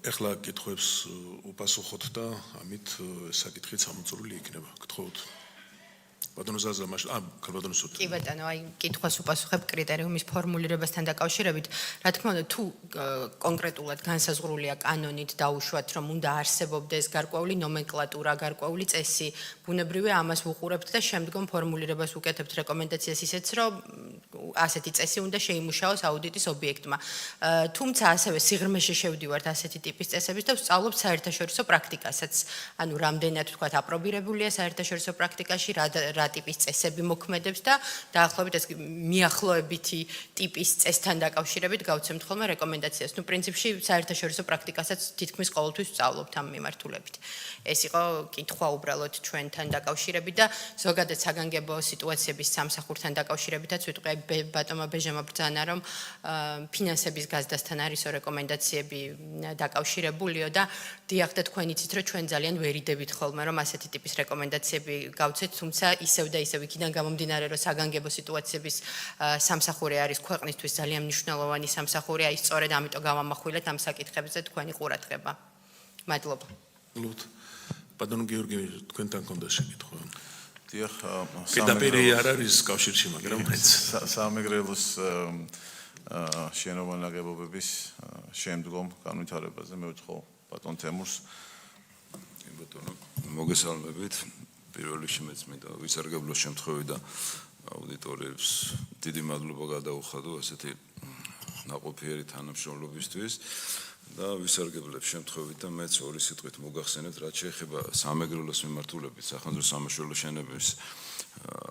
ეხლა კითხვებს უპასუხოთ და ამით საკითხი სამოწურული იქნება. გთხოვთ. ბატონო ზაზა, ბატონო სუთ. კი ბატონო, აი კითხვას უპასუხებ კრიტერიუმის ფორმულირებასთან დაკავშირებით. რა თქმა უნდა, თუ კონკრეტულად განსაზღვრულია კანონით დაუშვათ, რომ უნდა არსებობდეს გარკვეული ნომენკლატურა, გარკვეული წესი, ბუნებრივია ამას ვუყურებთ და შემდგომ ფორმულირებას ვუკეთებთ რეკომენდაციას ისეც, რომ ასეთი წესი უნდა შეიმუშაოს აუდიტის ობიექტმა. თუმცა ასევე სიღრმეში შევდივართ ასეთი ტიპის წესების და ვსწავლობთ საერთაშორისო პრაქტიკასაც. ანუ რამდენად თქვათ აპრობირებულია საერთაშორისო პრაქტიკაში, რა ტიპის წესები მოქმედებს და დაახლოებით ეს მიახლოებითი ტიპის წესთან დაკავშირებით გავცემთ ხოლმე რეკომენდაციას. ნუ პრინციპში საერთაშორისო პრაქტიკასაც თითქმის ყოველთვის ვსწავლობთ ამ მიმართულებით. ეს იყო კითხვა უბრალოდ ჩვენთან დაკავშირებით და ზოგადად საგანგებო სიტუაციების სამსახურთან დაკავშირებითაც ვიტყვი ბატონმა ბეჟემმა ბრძანა რომ ფინანსების გაზრდასთან არისო რეკომენდაციები დაკავშირებულიო და დიახ და თქვენ იცით რომ ჩვენ ძალიან ვერიდებით ხოლმე რომ ასეთი ტიპის რეკომენდაციები გავცეთ, თუმცა ისევ და ისევ იქიდან გამომდინარე რომ საგანგებო სიტუაციების სამსახური არის ქვეყნისთვის ძალიან მნიშვნელოვანი სამსახური, აი სწორედ ამიტომ გავამახვილეთ ამ საკითხებზე თქვენი ყურადღება. მადლობა. ლუდ. ბატონო გიორგი, თქვენთან გქონდა შეკითხვა. დიახ, პირდაპირ არ არის კავშირში, მაგრამ სამეგრელოს შენობა ნაგებობების შემდგომ განვითარებაზე მე ვთხოვ ბატონ თემურს. ბატონო, მოგესალმებით. პირველ რიგში მეც მინდა ვისარგებლო შემთხვევიდან აუდიტორებს დიდი მადლობა გადაუხადო ასეთი ნაყოფიერი თანამშრომლობისთვის და ვისარგებლებ შემთხვევით და მეც ორი სიტყვით მოგახსენებთ, რაც შეეხება სამეგრელოს მიმართულებით სახანძრო სამაშველო შენების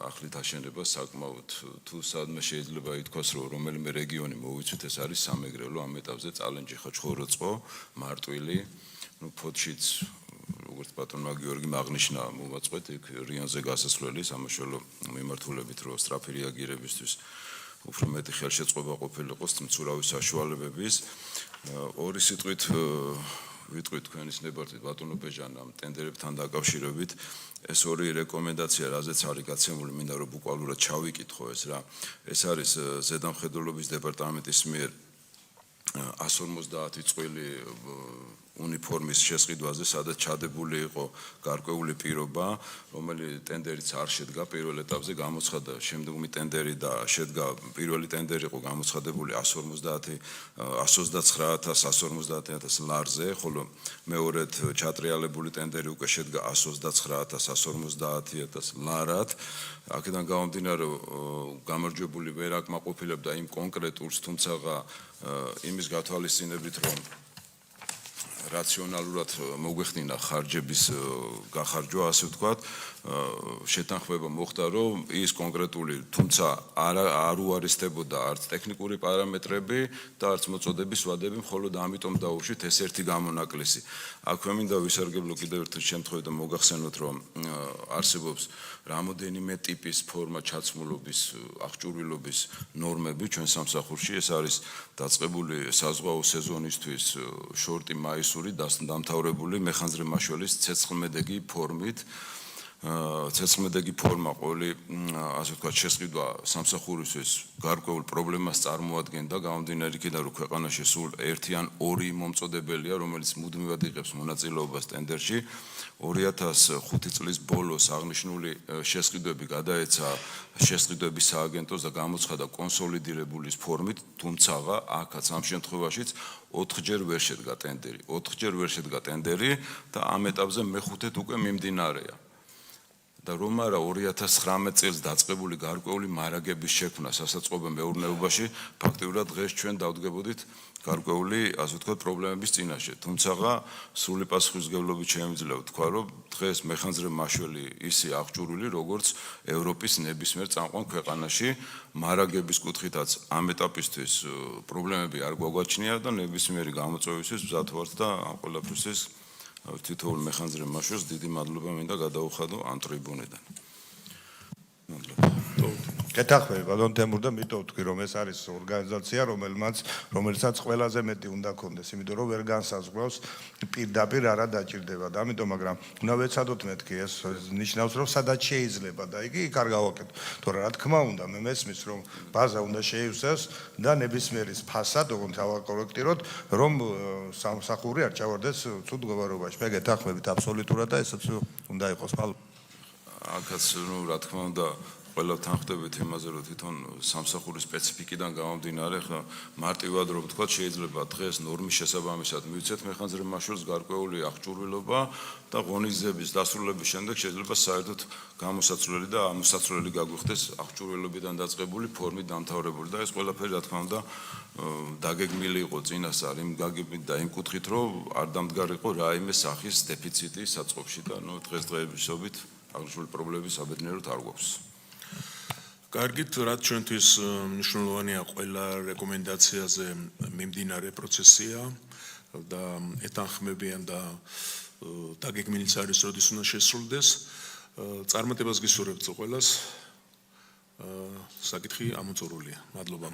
ახლით აშენება საკმაოდ თუ სადმე შეიძლება ითქვას რომ რომელიმე რეგიონი მოვიცვით ეს არის სამეგრელო ამ ეტაპზე წალენჯი ხოჭხოროწყო მარტვილი ნუ ფოთშიც როგორც ბატონმა გიორგი აღნიშნა მოვაწყვეთ იქ რიონზე გასასვლელი სამაშველო მიმართულებით რომ სწრაფი რეაგირებისთვის უფრო მეტი ხელშეწყობა ყოფილიყოს მცურავი საშუალებების ორი სიტყვით ვიტყვით თქვენის ნებართვით ბატონო ბეჟანამ ტენდერებთან დაკავშირებით ეს ორი რეკომენდაცია რაზეც არის გაცემული მინდა რომ ბუკვალურად ჩავიკითხო ეს რა ეს არის ზედამხედველობის დეპარტამენტის მიერ 150 წყვილი უნიფორმის შესყიდვაზე, სადაც ჩადებული იყო გარკვეული პირობა, რომელიც ტენდერიც არ შედგა პირველ ეტაპზე, გამოცხადა შემდგომი ტენდერი და შედგა პირველი ტენდერი იყო გამოცხადებული 129,150 ლარზე, ხოლო მეორედ ჩატრიალებული ტენდერი უკვე შედგა 129,150 ლარად. აქედან გამომდინარე, გამარჯვებული ვერ აკმაყოფილებდა იმ კონკრეტულს, თუმცა იმის გათვალისწინებით, რომ რაციონალურად მოგვეხდინა ხარჯების გახარჯვა, ასე ვთქვათ, შეთანხმება მოხდა, რომ ის კონკრეტული, თუმცა არ უარესდებოდა არც ტექნიკური პარამეტრები და არც მოწოდების ვადები, მხოლოდ ამიტომ დაუშვით ეს ერთი გამონაკლისი. აქვე მინდა ვისარგებლო კიდევ ერთ შემთხვევით და მოგახსენოთ, რომ არსებობს რამოდენიმე ტიპის ფორმა ჩაცმულობის, აღჭურვილობის ნორმები ჩვენ სამსახურში, ეს არის დაწყებული საზღვაო სეზონისთვის შორტი მაისური დამთავრებული მეხანძრე მაშველის ცეცხლმედეგი ფორმით ცეცხლმედეგი ფორმა ყოველი ასე ვთქვათ შესყიდვა სამსახურისთვის გარკვეულ პრობლემას წარმოადგენდა გამომდინარე იქიდან რომ ქვეყანაში სულ ერთი ან ორი მომწოდებელია რომელიც მუდმივად იღებს მონაწილეობას ტენდერში 2005 წლის ბოლოს აღნიშნული შესყიდვები გადაეცა შესყიდვების სააგენტოს და გამოცხადა კონსოლიდირებულის ფორმით თუმცა აქაც ამ შემთხვევაშიც 4-ჯერ ვერ შედგა ტენდერი და ამ ეტაპზე მეხუთედ უკვე მიმდინარეა და რომ არა 2019 წელს დაწყებული გარკვეული მარაგების შექმნა სასაწყობო მეურნეობაში ფაქტიურად დღეს ჩვენ დავდგებოდით გარკვეული, ასე ვთქვათ, პრობლემების წინაშე. თუმცა სრული პასუხისმგებლობით შემიძლია ვთქვა, რომ დღეს მეხანძრე მაშველი ისე აღჭურვილი, როგორც ევროპის ნებისმიერ წამყვან ქვეყანაში, მარაგების კუთხითაც ამ ეტაპისთვის პრობლემები არ გვაგვაჩნია და ნებისმიერი გამოწვევისთვის მზად ვართ და ამ ყველაფრისთვის თითოეულ მეხანძრე მაშველს დიდი მადლობა მინდა გადაუხადო ამ ტრიბუნიდან. მადლობა. გეთახმები ბატონ თემურ და მითხოვ თქვი რომ ეს არის ორგანიზაცია რომელსაც ყველაზე მეტი უნდა ქონდეს იმიტომ რომ ვერ განსაზღვრავს პირდაპირ არა დაჭირდება და ამიტომ მაგრამ უნდა ვეცადოთ მეთქი ეს ნიშნავს რომ სადაც შეიძლება და იგი იქ არ გავაკეთო თორე რა თქმა უნდა მე მესმის რომ ბაზა უნდა შეივსოს და ნებისმიერის ფასად ოღონდ ავაკორექტიროთ რომ სამსახური არ ჩავარდეს ცუდ მდგომარეობაში მე გეთახმებით აბსოლუტურად და ესაც უნდა იყოს მადლობა აქაც რა თქმა უნდა ყველა თანხდებით იმაზე რომ თვითონ სამსახურის სპეციფიკიდან გამომდინარე ხა მარტივად რომ ვთქვა შეიძლება დღეს ნორმის შესაბამისად მივცეთ მეხანძრე მაშველს გარკვეული აღჭურვილობა და ღონისძიების დასრულების შემდეგ შეიძლება საერთოდ გამოსაცვლელი და ამოსაცვლელი გაგვიხდეს აღჭურვილობიდან დაწყებული ფორმით დამთავრებული და ეს ყველაფერი რა თქმა უნდა დაგეგმილი იყო წინასწარ იმ გაგებით და იმ კუთხით რომ არ დამდგარიყო რაიმე სახის დეფიციტი საწყობში და დღესდღეობებით აღნიშნული პრობლემები საბედნიეროდ არ გვაქვს კარგით, რაც ჩვენთვის მნიშვნელოვანია ყველა რეკომენდაციაზე მიმდინარე პროცესია და ეთანხმებიან და დაგეგმილიც არის, როდის უნდა შესრულდეს. წარმატებას გისურვებთ ყველას. საკითხი ამოწურულია. მადლობა.